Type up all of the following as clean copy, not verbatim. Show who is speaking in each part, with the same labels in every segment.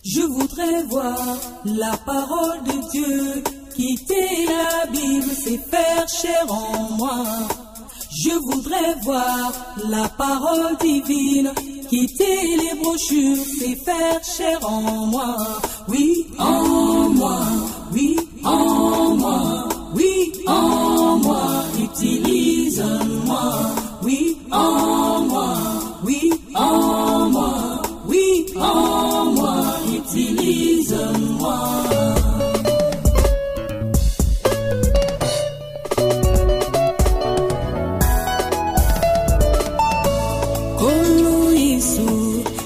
Speaker 1: Je voudrais voir la parole de Dieu, quitter la Bible, c'est faire chair en moi. Je voudrais voir la parole divine, quitter les brochures, c'est faire chair en moi. Oui, en moi, oui, en moi, oui, en moi, utilise-moi. Oui, en moi, oui, en moi, oui, en moi, utilise-moi.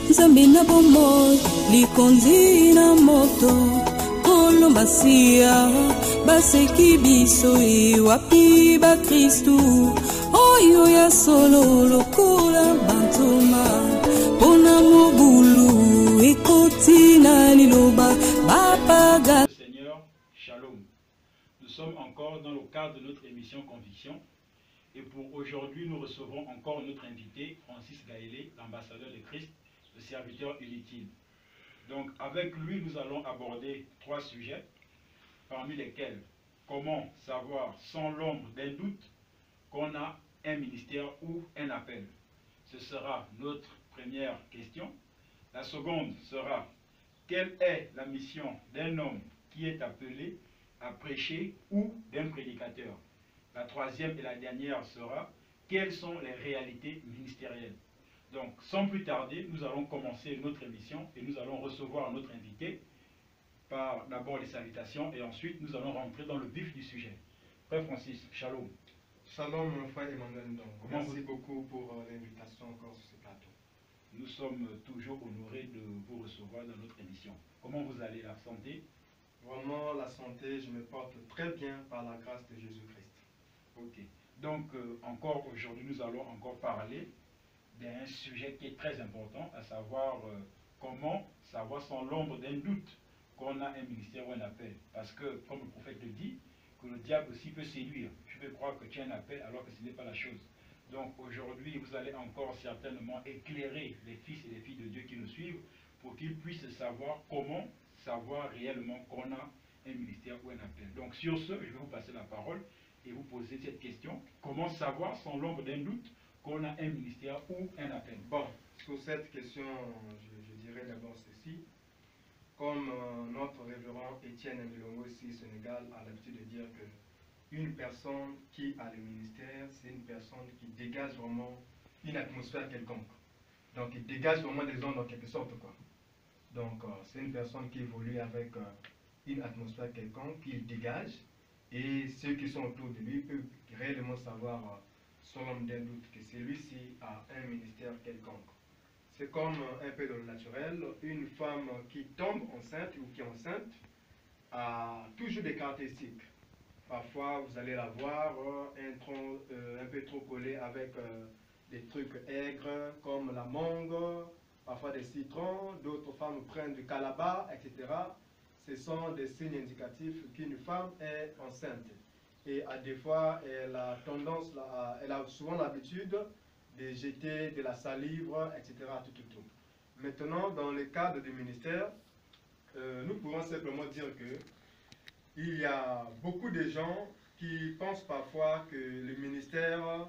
Speaker 1: Zamina bomoy, likondi na moto, kolo masia, baseki biso wapi ba Kristu, oyo ya solo lokola bantoma, pona mobulu, ekoti na liloba, bapaga.
Speaker 2: Seigneur, Shalom. Nous sommes encore dans le cadre de notre émission Conviction. Et pour aujourd'hui, nous recevons encore notre invité, Francis Gaëlé, l'ambassadeur de Christ, le serviteur inutile. Donc avec lui, nous allons aborder 3 sujets, parmi lesquels comment savoir sans l'ombre d'un doute qu'on a un ministère ou un appel. Ce sera notre première question. La seconde sera quelle est la mission d'un homme qui est appelé à prêcher ou d'un prédicateur. La troisième et la dernière sera quelles sont les réalités ministérielles. Donc, sans plus tarder, nous allons commencer notre émission et nous allons recevoir notre invité par d'abord les salutations et ensuite nous allons rentrer dans le vif du sujet. Frère Francis, Shalom.
Speaker 3: Shalom, mon frère Emmanuel. Merci beaucoup pour l'invitation encore sur ce plateau.
Speaker 2: Nous sommes toujours honorés de vous recevoir dans notre émission. Comment vous allez, la santé?
Speaker 3: Vraiment, la santé, je me porte très bien par la grâce de Jésus-Christ.
Speaker 2: Ok. Donc, encore aujourd'hui, nous allons encore parler d'un sujet qui est très important, à savoir comment savoir sans l'ombre d'un doute qu'on a un ministère ou un appel. Parce que, comme le prophète le dit, que le diable aussi peut séduire. Je peux croire que tu as un appel alors que ce n'est pas la chose. Donc aujourd'hui, vous allez encore certainement éclairer les fils et les filles de Dieu qui nous suivent pour qu'ils puissent savoir comment savoir réellement qu'on a un ministère ou un appel. Donc sur ce, je vais vous passer la parole et vous poser cette question. Comment savoir sans l'ombre d'un doute qu'on a un ministère ou un appel?
Speaker 3: Bon, sur cette question, je dirais d'abord ceci. Comme notre révérend Étienne Mbelongo ici au Sénégal a l'habitude de dire que une personne qui a le ministère, c'est une personne qui dégage vraiment une atmosphère quelconque. Donc il dégage vraiment des ondes en quelque sorte, quoi. Donc c'est une personne qui évolue avec une atmosphère quelconque qu'il dégage et ceux qui sont autour de lui peuvent réellement savoir sans l'ombre d'un doute que celui-ci a un ministère quelconque. C'est comme un peu dans le naturel, une femme qui tombe enceinte ou qui est enceinte a toujours des caractéristiques. Parfois, vous allez la voir un peu trop collée avec des trucs aigres comme la mangue, parfois des citrons, d'autres femmes prennent du calabat, etc. Ce sont des signes indicatifs qu'une femme est enceinte. Et à des fois, elle a souvent l'habitude de jeter de la salive, etc. Tout. Maintenant, dans le cadre du ministère, nous pouvons simplement dire que il y a beaucoup de gens qui pensent parfois que le ministère,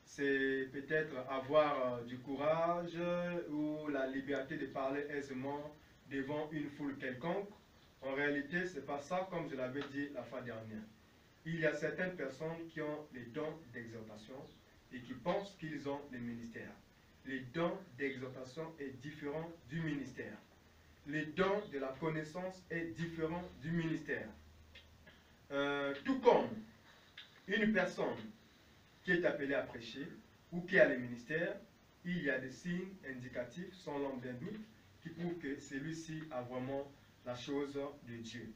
Speaker 3: c'est peut-être avoir du courage ou la liberté de parler aisément devant une foule quelconque. En réalité, ce n'est pas ça, comme je l'avais dit la fois dernière. Il y a certaines personnes qui ont les dons d'exhortation et qui pensent qu'ils ont le ministère. Les dons d'exhortation est différent du ministère. Les dons de la connaissance est différent du ministère. Tout comme une personne qui est appelée à prêcher ou qui a le ministère, il y a des signes indicatifs sans l'ombre d'un doute qui prouvent que celui-ci a vraiment la chose de Dieu.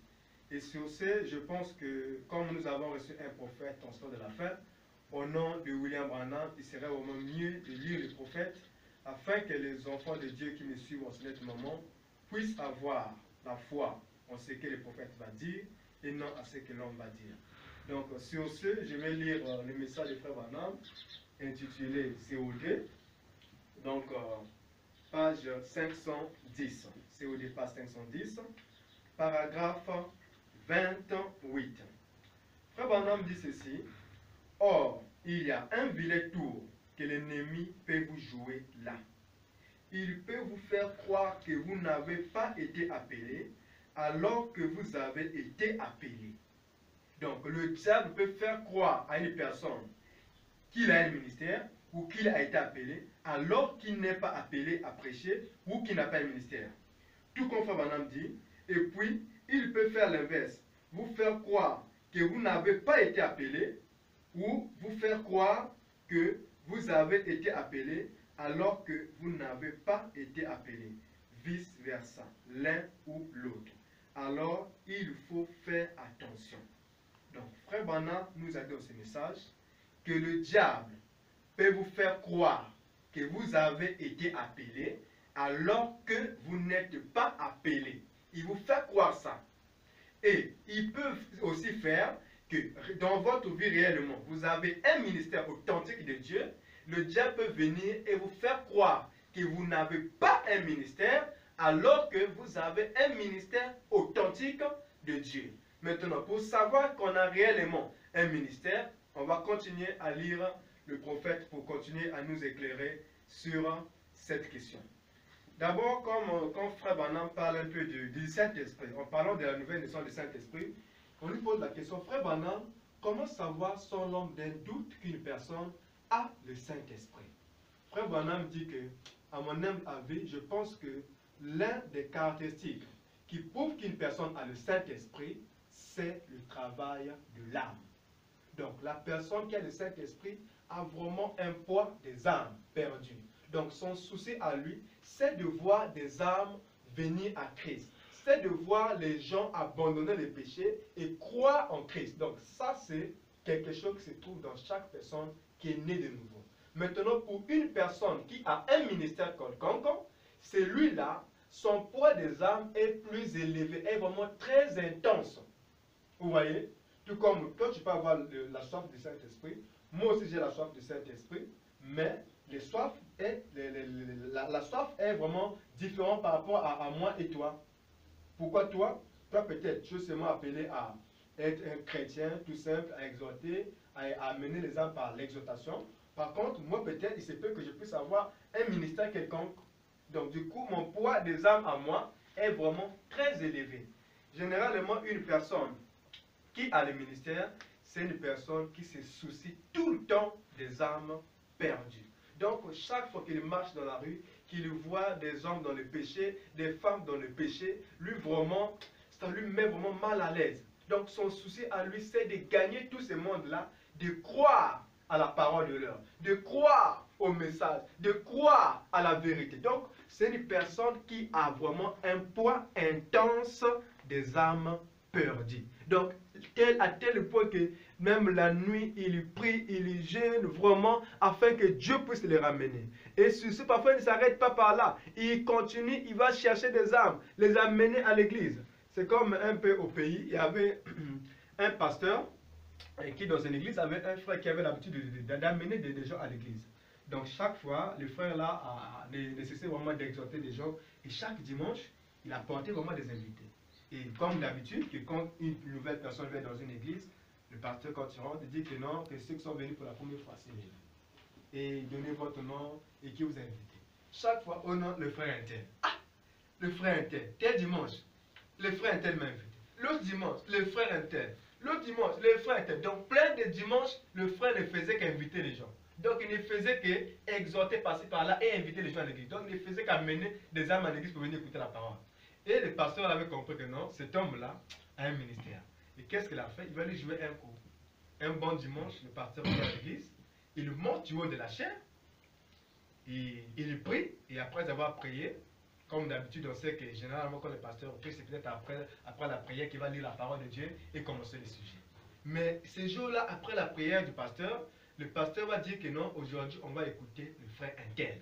Speaker 3: Et sur ce, je pense que comme nous avons reçu un prophète en ce temps de la fin, au nom de William Branham, il serait au moins mieux de lire les prophètes afin que les enfants de Dieu qui me suivent en ce moment puissent avoir la foi en ce que le prophète va dire et non à ce que l'homme va dire. Donc sur ce, je vais lire le message de Frère Branham intitulé COD, donc page 510. c'est au départ 510, paragraphe 28. Frère Branham dit ceci: or, il y a un vilain tour que l'ennemi peut vous jouer là. Il peut vous faire croire que vous n'avez pas été appelé alors que vous avez été appelé. Donc, le diable peut faire croire à une personne qu'il a un ministère ou qu'il a été appelé alors qu'il n'est pas appelé à prêcher ou qu'il n'a pas un ministère. Tout comme Frère Branham dit. Et puis, il peut faire l'inverse, vous faire croire que vous n'avez pas été appelé ou vous faire croire que vous avez été appelé alors que vous n'avez pas été appelé. Vice versa, l'un ou l'autre. Alors, il faut faire attention. Donc, Frère Branham nous a dit dans ce message que le diable peut vous faire croire que vous avez été appelé alors que vous n'êtes pas appelé. Il vous fait croire ça. Et il peut aussi faire que dans votre vie réellement, vous avez un ministère authentique de Dieu. Le diable peut venir et vous faire croire que vous n'avez pas un ministère alors que vous avez un ministère authentique de Dieu. Maintenant, pour savoir qu'on a réellement un ministère, on va continuer à lire le prophète pour continuer à nous éclairer sur cette question. D'abord, comme Frère Branham parle un peu du Saint-Esprit, en parlant de la nouvelle naissance du Saint-Esprit, on lui pose la question: Frère Branham, comment savoir sans l'homme d'un doute qu'une personne a le Saint-Esprit? Frère Branham dit que, à mon humble avis, je pense que l'un des caractéristiques qui prouvent qu'une personne a le Saint-Esprit, c'est le travail de l'âme. Donc, la personne qui a le Saint-Esprit a vraiment un poids des âmes perdues. Donc, son souci à lui, c'est de voir des âmes venir à Christ. C'est de voir les gens abandonner les péchés et croire en Christ. Donc, ça, c'est quelque chose qui se trouve dans chaque personne qui est née de nouveau. Maintenant, pour une personne qui a un ministère quelconque, celui-là, son poids des âmes est plus élevé, est vraiment très intense. Vous voyez? Tout comme toi, tu peux avoir la soif du Saint-Esprit. Moi aussi, j'ai la soif du Saint-Esprit. Mais la soif est vraiment différente par rapport à moi et toi. Pourquoi toi? Toi, peut-être, tu es seulement appelé à être un chrétien tout simple, à exhorter, à amener les âmes par l'exhortation. Par contre, moi, peut-être, il se peut que je puisse avoir un ministère quelconque. Donc, du coup, mon poids des âmes à moi est vraiment très élevé. Généralement, une personne qui a le ministère, c'est une personne qui se soucie tout le temps des âmes perdues. Donc, chaque fois qu'il marche dans la rue, qu'il voit des hommes dans le péché, des femmes dans le péché, lui vraiment, ça lui met vraiment mal à l'aise. Donc, son souci à lui, c'est de gagner tout ce monde-là, de croire à la parole de l'heure, de croire au message, de croire à la vérité. Donc, c'est une personne qui a vraiment un poids intense des âmes perdues. Donc, à tel point que même la nuit, il prie, il jeûne vraiment afin que Dieu puisse les ramener. Et ceci, parfois, il ne s'arrête pas par là. Il continue, il va chercher des âmes, les amener à l'église. C'est comme un peu au pays, il y avait un pasteur qui, dans une église, avait un frère qui avait l'habitude d'amener des gens à l'église. Donc, chaque fois, le frère là a nécessité vraiment d'exhorter des gens. Et chaque dimanche, il apportait vraiment des invités. Et comme d'habitude, que quand une nouvelle personne vient dans une église, le pasteur, quand il rentre, il dit que non, que ceux qui sont venus pour la première fois, c'est lui. Et donnez votre nom et qui vous a invité. Chaque fois, oh non, le frère intel. Ah, le frère intel. Tel dimanche, le frère intel m'a invité. L'autre dimanche, le frère intel. L'autre dimanche, le frère intel. Donc, plein de dimanches, le frère ne faisait qu'inviter les gens. Donc, il ne faisait qu'exhorter par-ci par-là et inviter les gens à l'église. Donc, il ne faisait qu'amener des âmes à l'église pour venir écouter la parole. Et le pasteur avait compris que non, cet homme-là a un ministère. Et qu'est-ce qu'il a fait? Il va lui jouer un coup. Un bon dimanche, le pasteur va à l'église, il monte du haut de la chaire, il prie, et après avoir prié, comme d'habitude, on sait que généralement quand le pasteur prie, c'est peut-être après la prière qu'il va lire la parole de Dieu et commencer le sujet. Mais ce jour-là, après la prière du pasteur, le pasteur va dire que non, aujourd'hui, on va écouter le frère intel.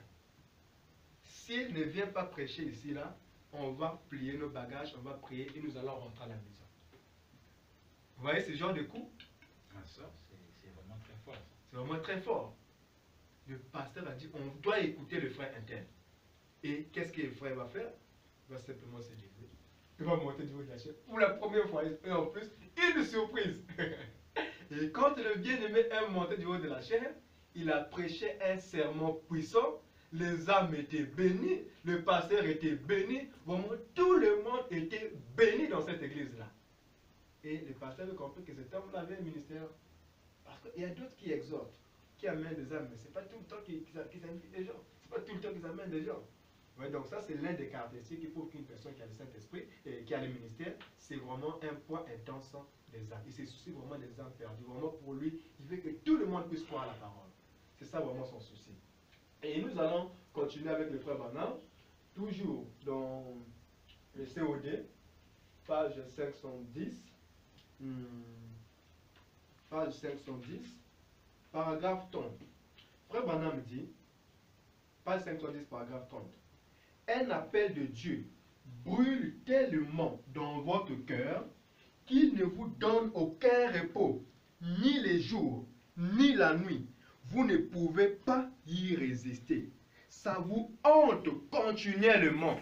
Speaker 3: S'il ne vient pas prêcher ici, là, on va plier nos bagages, on va prier et nous allons rentrer à la maison. Vous voyez ce genre de coup?
Speaker 2: Ah, ça, c'est vraiment très fort.
Speaker 3: C'est vraiment très fort. Le pasteur a dit, on doit écouter le frère intel. Et qu'est-ce que le frère va faire? va simplement se lever. Il va monter du haut de la chaise pour la première fois. Et en plus, une surprise. Et quand le bien-aimé est monté du haut de la chaise, il a prêché un sermon puissant. Les âmes étaient bénies, le pasteur était béni. Vraiment, tout le monde était béni dans cette église-là. Et le pasteur a compris que cet homme-là avait un ministère. Parce qu'il y a d'autres qui exhortent, qui amènent des âmes, mais ce n'est pas tout le temps qu'ils invitent des gens. Ce n'est pas tout le temps qu'ils amènent des gens. Ouais, donc ça, c'est l'un des caractéristiques qu'il faut qu'une personne qui a le Saint-Esprit et qui a le ministère, c'est vraiment un poids intense des âmes. Il se soucie vraiment des âmes perdues. Vraiment pour lui, il veut que tout le monde puisse croire à la parole. C'est ça vraiment son souci. Et nous allons continuer avec le frère Branham, toujours dans le COD, page 510, page 510, paragraphe 30. Frère Branham dit, page 510, paragraphe 30. Un appel de Dieu brûle tellement dans votre cœur qu'il ne vous donne aucun repos, ni les jours, ni la nuit. Vous ne pouvez pas y résister. Ça vous hante continuellement.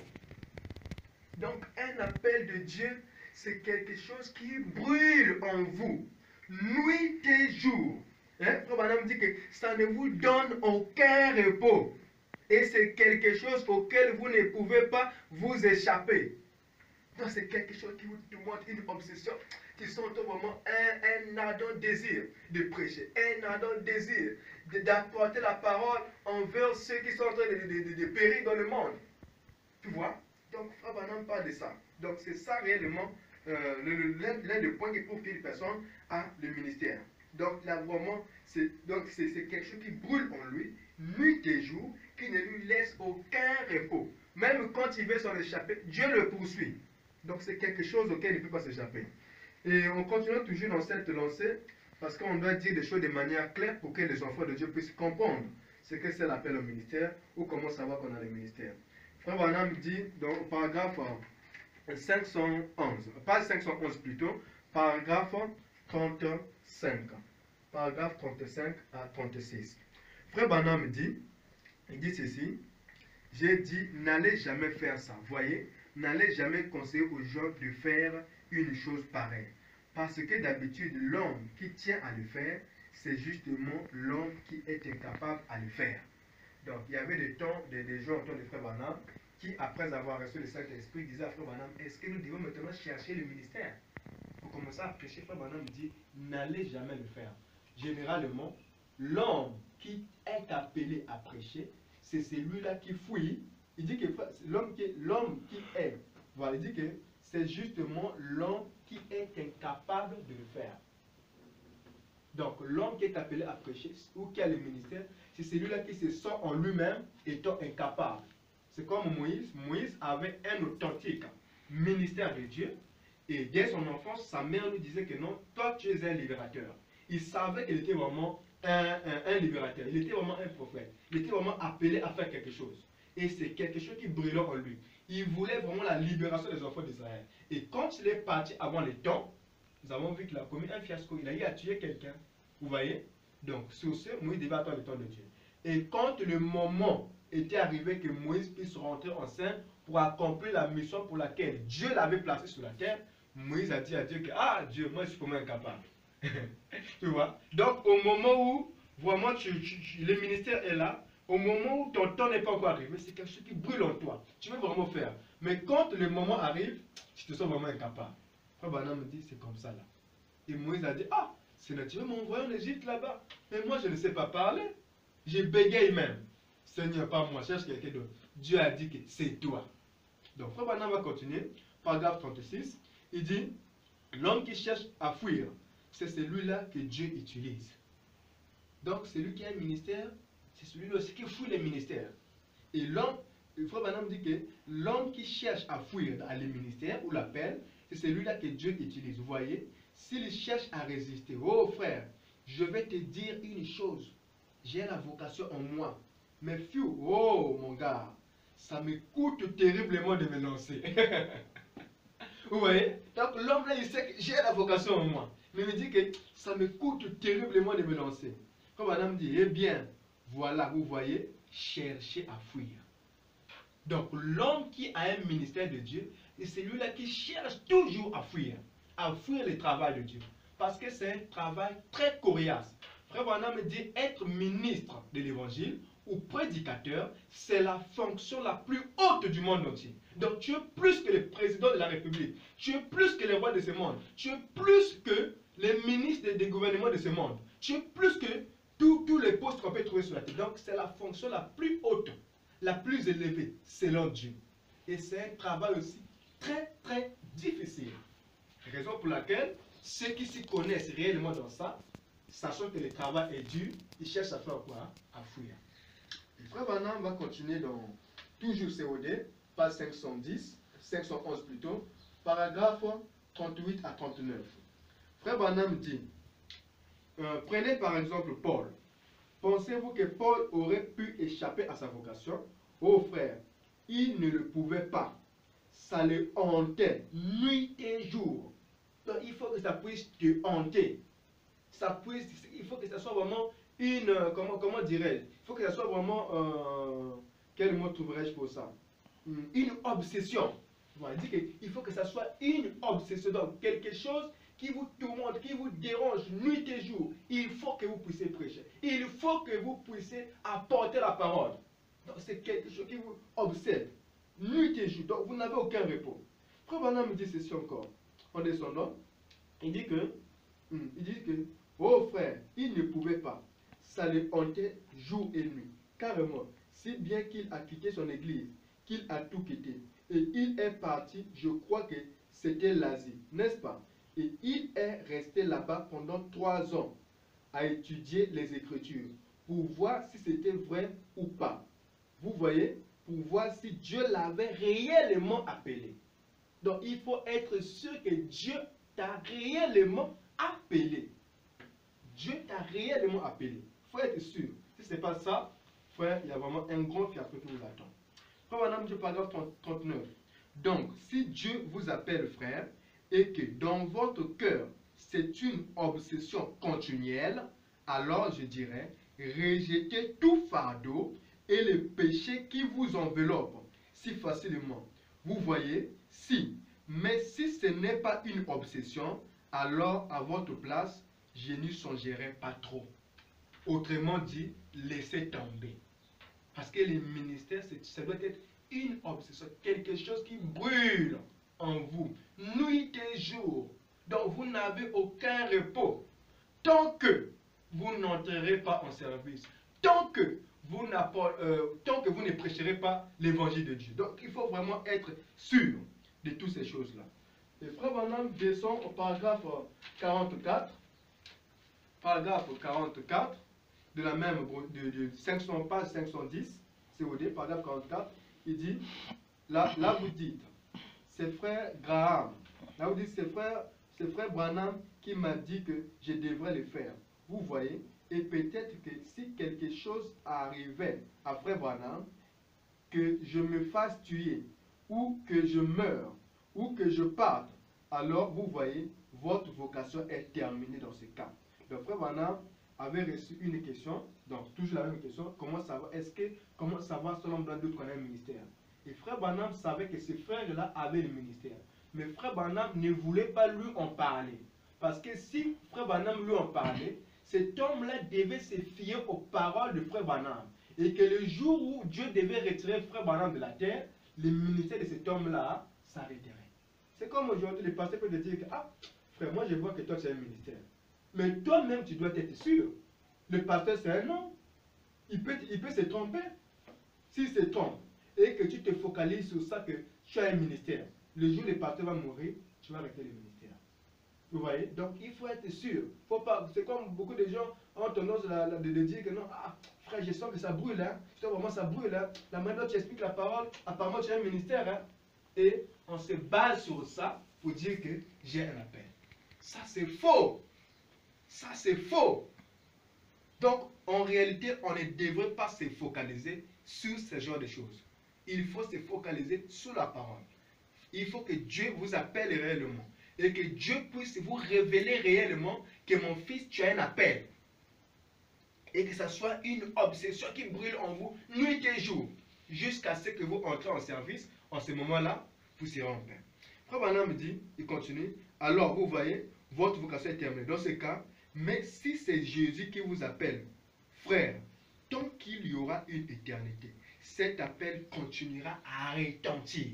Speaker 3: Donc, un appel de Dieu, c'est quelque chose qui brûle en vous, nuit et jour. Frère Branham dit que ça ne vous donne aucun repos. Et c'est quelque chose auquel vous ne pouvez pas vous échapper. Donc c'est quelque chose qui vous demande une obsession, qui sont vraiment un ardent désir de prêcher, un ardent désir d'apporter la parole envers ceux qui sont en train de périr dans le monde. Tu vois? Donc Frère Branham parle de ça. Donc c'est ça réellement l'un des points qui prouve qu'une personne a le ministère. Donc là vraiment, c'est quelque chose qui brûle en lui, nuit et jour, qui ne lui laisse aucun repos. Même quand il veut s'en échapper, Dieu le poursuit. Donc c'est quelque chose auquel il ne peut pas s'échapper. Et on continue toujours dans cette lancée, parce qu'on doit dire des choses de manière claire pour que les enfants de Dieu puissent comprendre ce que c'est l'appel au ministère, ou comment savoir qu'on a le ministère. Frère Branham dit, dans le paragraphe 511, page 511 plutôt, paragraphe 35. Paragraphe 35 à 36. Frère Branham dit, il dit ceci, j'ai dit, n'allez jamais faire ça. Voyez, n'allez jamais conseiller aux gens de faire une chose pareille. Parce que d'habitude, l'homme qui tient à le faire, c'est justement l'homme qui est incapable à le faire. Donc, il y avait des gens autour de Frère Branham qui, après avoir reçu le Saint-Esprit, disaient à Frère Branham, est-ce que nous devons maintenant chercher le ministère? Pour commencer à prêcher, Frère Branham dit, n'allez jamais le faire. Généralement, l'homme qui est appelé à prêcher, c'est celui-là qui fouille. Il dit que l'homme qui est, voilà, il dit que c'est justement l'homme qui est incapable de le faire. Donc, l'homme qui est appelé à prêcher, ou qui a le ministère, c'est celui-là qui se sent en lui-même étant incapable. C'est comme Moïse. Moïse avait un authentique ministère de Dieu, et dès son enfance, sa mère lui disait que non, toi tu es un libérateur. Il savait qu'il était vraiment un libérateur, il était vraiment un prophète, il était vraiment appelé à faire quelque chose. Et c'est quelque chose qui brûlait en lui. Il voulait vraiment la libération des enfants d'Israël. Et quand il est parti avant le temps, nous avons vu qu'il a commis un fiasco, il a eu à tuer quelqu'un. Vous voyez? Donc sur ce, Moïse devait attendre le temps de Dieu. Et quand le moment était arrivé que Moïse puisse rentrer en scène pour accomplir la mission pour laquelle Dieu l'avait placé sur la terre, Moïse a dit à Dieu que, ah Dieu, moi je suis vraiment incapable. Tu vois? Donc au moment où vraiment le ministère est là, au moment où ton temps n'est pas encore arrivé, c'est quelque chose qui brûle en toi. Tu veux vraiment faire. Mais quand le moment arrive, tu te sens vraiment incapable. Frère Branham me dit, c'est comme ça là. Et Moïse a dit, ah, Seigneur, tu veux m'envoyer en Égypte là-bas? Mais moi je ne sais pas parler. Je bégaye même. Seigneur, pas moi, cherche quelqu'un d'autre. Dieu a dit que c'est toi. Donc Frère Branham va continuer. Paragraphe 36. Il dit, l'homme qui cherche à fuir, c'est celui-là que Dieu utilise. Donc celui qui a un ministère, c'est celui-là aussi qui fuit les ministères. Et l'homme, le frère Branham dit que l'homme qui cherche à fuir dans les ministères ou l'appel, c'est celui-là que Dieu utilise. Vous voyez, s'il cherche à résister, oh frère, je vais te dire une chose. J'ai la vocation en moi. Mais fiou, oh mon gars, ça me coûte terriblement de me lancer. Vous voyez? Donc l'homme là, il sait que j'ai la vocation en moi. Mais il me dit que ça me coûte terriblement de me lancer. Comme madame dit, eh bien, voilà, vous voyez, cherchez à fuir. Donc l'homme qui a un ministère de Dieu, c'est celui-là qui cherche toujours à fuir le travail de Dieu. Parce que c'est un travail très coriace. Frère Branham dit être ministre de l'évangile ou prédicateur, c'est la fonction la plus haute du monde entier. Donc tu es plus que le président de la République, tu es plus que les rois de ce monde, tu es plus que les ministres des gouvernements de ce monde, tu es plus que tous les postes qu'on peut trouver sur la terre. Donc c'est la fonction la plus haute, la plus élevée, selon Dieu. Et c'est un travail aussi très très difficile. Raison pour laquelle ceux qui s'y connaissent réellement dans ça, sachant que le travail est dur, ils cherchent à faire quoi? À fuir. Le frère Branham va continuer dans toujours COD, page 511 plutôt, paragraphe 38 à 39. Frère Branham dit, prenez par exemple Paul. Pensez-vous que Paul aurait pu échapper à sa vocation? Oh frère, il ne le pouvait pas. Ça le hantait nuit et jour. Donc il faut que ça puisse te hanter. Il faut que ça soit vraiment une, comment dirais-je? Il faut que ça soit vraiment, quel mot trouverais-je pour ça? Une obsession. Voilà, il faut que ça soit une obsession. Donc quelque chose qui vous tourmente, qui vous dérange nuit et jour. Il faut que vous puissiez prêcher. Il faut que vous puissiez apporter la parole. Donc c'est quelque chose qui vous obsède nuit et jour. Donc vous n'avez aucun repos. Frère Branham me dit ceci encore. En descendant, il dit que, oh frère, il ne pouvait pas. Ça le hantait jour et nuit. Carrément, si bien qu'il a quitté son église, qu'il a tout quitté. Et il est parti, je crois que c'était l'Asie, n'est-ce pas? Et il est resté là-bas pendant 3 ans à étudier les Écritures pour voir si c'était vrai ou pas. Vous voyez? Pour voir si Dieu l'avait réellement appelé. Donc il faut être sûr que Dieu t'a réellement appelé. Dieu t'a réellement appelé. Il faut être sûr. Si ce n'est pas ça, frère, il y a vraiment un grand fiasco qui vous attend. Frère Branham dit paragraphe 39. Donc, si Dieu vous appelle frère, et que dans votre cœur, c'est une obsession continuelle, alors je dirais, rejetez tout fardeau et le péché qui vous enveloppe si facilement. Vous voyez, si. Mais si ce n'est pas une obsession, alors à votre place, je n'y songerai pas trop. Autrement dit, laissez tomber. Parce que les ministères, ça doit être une obsession, quelque chose qui brûle en vous, nuit et jour. Donc vous n'avez aucun repos. Tant que vous n'entrerez pas en service, tant que vous ne prêcherez pas l'évangile de Dieu. Donc il faut vraiment être sûr de toutes ces choses-là. Le frère Branham descend au paragraphe 44. Paragraphe 44 de la même, de 500 pages 510, COD, paragraphe 44, il dit, là vous dites, c'est frère Graham, là vous dites, c'est frère Branham qui m'a dit que je devrais le faire. Vous voyez, et peut-être que si quelque chose arrivait à frère Branham, que je me fasse tuer, ou que je meure, ou que je parte, alors vous voyez, votre vocation est terminée dans ce cas. Le frère Branham avait reçu une question, donc toujours la même question, comment savoir selon d'autres qu'on a un ministère. Et frère Branham savait que ce frère-là avait le ministère. Mais frère Branham ne voulait pas lui en parler. Parce que si frère Branham lui en parlait, cet homme-là devait se fier aux paroles de frère Branham. Et que le jour où Dieu devait retirer frère Branham de la terre, le ministère de cet homme-là s'arrêterait. C'est comme aujourd'hui, le pasteur peut te dire que, ah, frère, moi je vois que toi tu as un ministère. Mais toi-même, tu dois être sûr. Le pasteur, c'est un homme. Il peut se tromper. S'il se trompe et que tu te focalises sur ça, que tu as un ministère, le jour où le pasteur va mourir, tu vas arrêter le ministère. Vous voyez? Donc, il faut être sûr. C'est comme beaucoup de gens ont tendance de dire que non, ah, frère, je sens que ça brûle. Hein. Je sens vraiment ça brûle. Hein. La manière dont tu expliques la parole, apparemment, tu as un ministère. Hein. Et on se base sur ça pour dire que j'ai un appel. Ça, c'est faux. Ça, c'est faux. Donc, en réalité, on ne devrait pas se focaliser sur ce genre de choses. Il faut se focaliser sur la parole. Il faut que Dieu vous appelle réellement. Et que Dieu puisse vous révéler réellement que mon fils, tu as un appel. Et que ça soit une obsession qui brûle en vous nuit et jour. jusqu'à ce que vous entrez en service. En ce moment-là, vous serez en paix. Frère Branham dit, il continue, alors vous voyez, votre vocation est terminée. Dans ce cas, mais si c'est Jésus qui vous appelle, frère, tant qu'il y aura une éternité, cet appel continuera à retentir.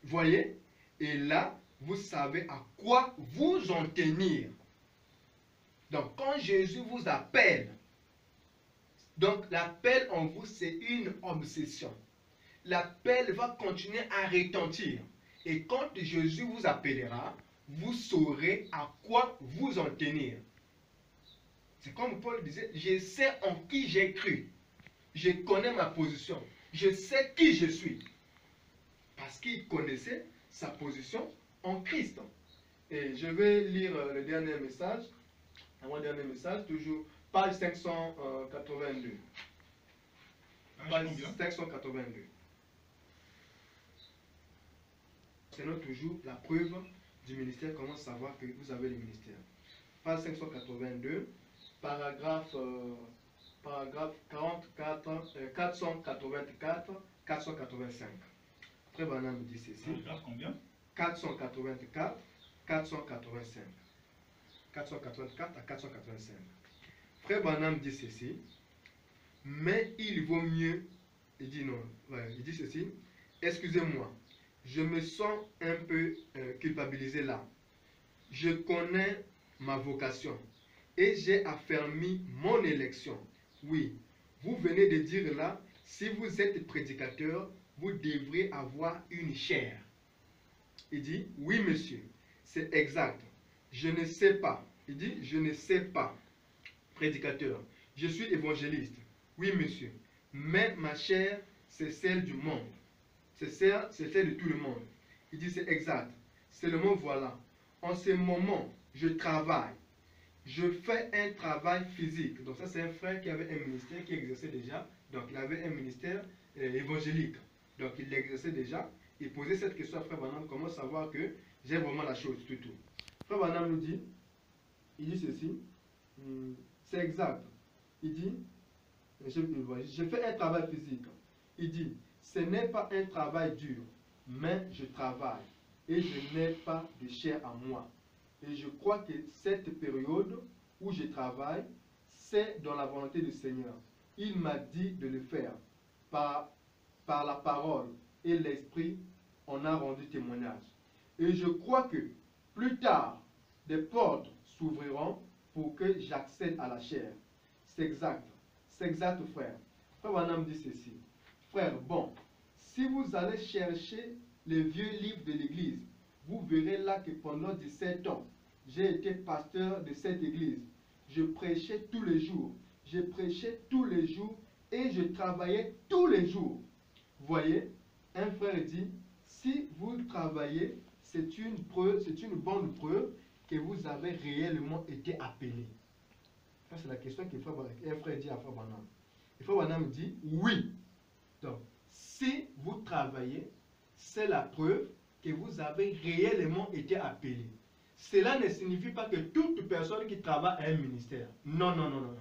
Speaker 3: Voyez? Et là, vous savez à quoi vous en tenir. Donc, quand Jésus vous appelle, donc l'appel en vous, c'est une obsession. L'appel va continuer à retentir. Et quand Jésus vous appellera, vous saurez à quoi vous en tenir. C'est comme Paul disait, je sais en qui j'ai cru. Je connais ma position. Je sais qui je suis. Parce qu'il connaissait sa position en Christ. Et je vais lire le dernier message. Mon dernier message, toujours page 582. Page 582. C'est toujours la preuve du ministère. Comment savoir que vous avez le ministère? Page 582, paragraphe 484-485. Frère Branham dit ceci.
Speaker 2: Paragraphe combien?
Speaker 3: 484, 485. 484 à 485. Frère Branham dit ceci. Mais il vaut mieux. Il dit non. Ouais, il dit ceci. Excusez-moi. Je me sens un peu culpabilisé là. Je connais ma vocation et j'ai affermi mon élection. Oui, vous venez de dire là, si vous êtes prédicateur, vous devrez avoir une chaire. Il dit, oui monsieur, c'est exact. Je ne sais pas. Il dit, je ne sais pas, prédicateur. Je suis évangéliste. Oui monsieur, mais ma chaire, c'est celle du monde. C'est celle de tout le monde. Il dit, c'est exact. C'est le mot voilà. En ce moment, je travaille. Je fais un travail physique. Donc ça, c'est un frère qui avait un ministère, qui exerçait déjà. Donc il avait un ministère évangélique. Donc il l'exerçait déjà. Il posait cette question à Frère Branham, comment savoir que j'ai vraiment la chose, tout. Frère Branham nous dit, il dit ceci, c'est exact. Il dit, je fais un travail physique. Il dit, ce n'est pas un travail dur, mais je travaille et je n'ai pas de chair à moi. Et je crois que cette période où je travaille, c'est dans la volonté du Seigneur. Il m'a dit de le faire. Par la parole et l'esprit, on a rendu témoignage. Et je crois que plus tard, des portes s'ouvriront pour que j'accède à la chair. C'est exact, frère. Frère Branham dit ceci. Frère, bon, si vous allez chercher les vieux livres de l'Église, vous verrez là que pendant 17 ans, j'ai été pasteur de cette Église. Je prêchais tous les jours. Je prêchais tous les jours et je travaillais tous les jours. Voyez, un frère dit, si vous travaillez, c'est une bonne preuve que vous avez réellement été appelé. Ça, c'est la question qu'un frère dit à Frère Branham. Et Frère Branham dit, oui. Donc, si vous travaillez, c'est la preuve que vous avez réellement été appelé. Cela ne signifie pas que toute personne qui travaille a un ministère. Non.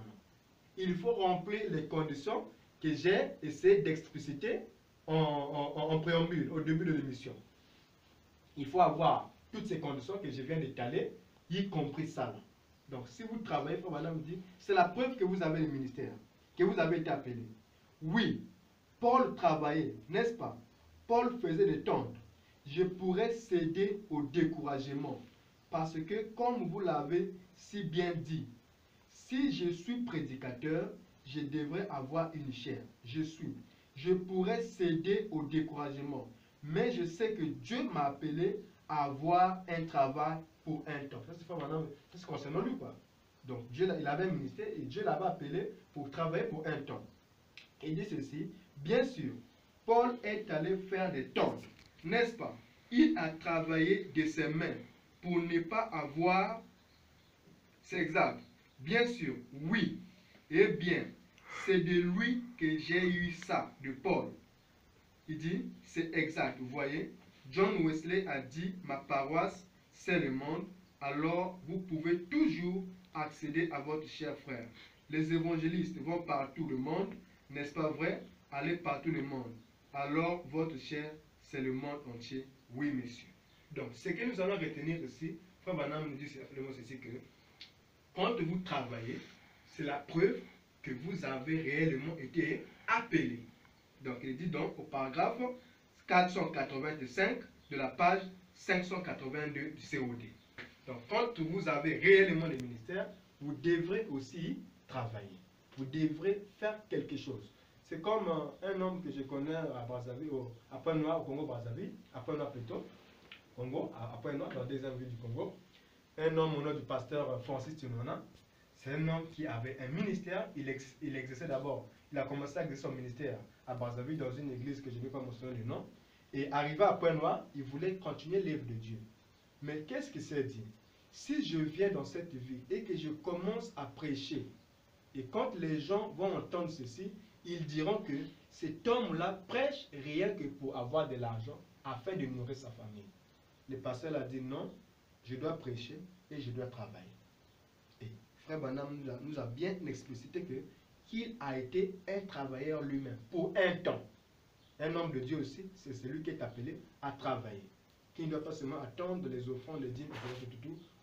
Speaker 3: Il faut remplir les conditions que j'ai essayé d'expliciter en préambule, au début de l'émission. Il faut avoir toutes ces conditions que je viens d'étaler, y compris ça là. Donc, si vous travaillez, Frère Branham dit, c'est la preuve que vous avez le ministère, que vous avez été appelé. Oui, Paul travaillait, n'est-ce pas? Paul faisait des tentes. Je pourrais céder au découragement. Parce que, comme vous l'avez si bien dit, si je suis prédicateur, je devrais avoir une chair. Je pourrais céder au découragement. Mais je sais que Dieu m'a appelé à avoir un travail pour un temps. Ça, c'est concernant lui, quoi. Donc, Dieu, il avait un ministère et Dieu l'avait appelé pour travailler pour un temps. Il dit ceci, bien sûr, Paul est allé faire des tentes, n'est-ce pas? Il a travaillé de ses mains pour ne pas avoir... C'est exact. Bien sûr, oui. Eh bien, c'est de lui que j'ai eu ça, de Paul. Il dit, c'est exact. Vous voyez, John Wesley a dit, ma paroisse, c'est le monde. Alors, vous pouvez toujours accéder à votre cher frère. Les évangélistes vont partout le monde, n'est-ce pas vrai? aller par tout le monde, alors votre chair, c'est le monde entier. Oui, monsieur. Donc, ce que nous allons retenir ici, Frère Branham nous dit simplement ceci que quand vous travaillez, c'est la preuve que vous avez réellement été appelé. Donc, il dit donc au paragraphe 485 de la page 582 du COD. Donc, quand vous avez réellement le ministère, vous devrez aussi travailler. Vous devrez faire quelque chose. C'est comme un homme que je connais à Brazzaville, à Pointe-Noire, au Congo-Brazzaville, à Pointe-Noire plutôt, Congo, à Pointe-Noire, dans la deuxième ville du Congo. Un homme au nom du pasteur Francis Tunona. C'est un homme qui avait un ministère. Il exerçait d'abord. Il a commencé à exercer son ministère à Brazzaville dans une église que je ne vais pas mentionner le nom. Et arrivé à Pointe-Noire, il voulait continuer l'œuvre de Dieu. Mais qu'est-ce qu'il s'est dit? Si je viens dans cette ville et que je commence à prêcher, et quand les gens vont entendre ceci, ils diront que cet homme-là prêche rien que pour avoir de l'argent afin de nourrir sa famille. Le pasteur a dit non, je dois prêcher et je dois travailler. Et Frère Branham nous a bien explicité qu'il a été un travailleur lui-même pour un temps. Un homme de Dieu aussi, c'est celui qui est appelé à travailler. Qui ne doit pas seulement attendre les offrandes, les dîmes,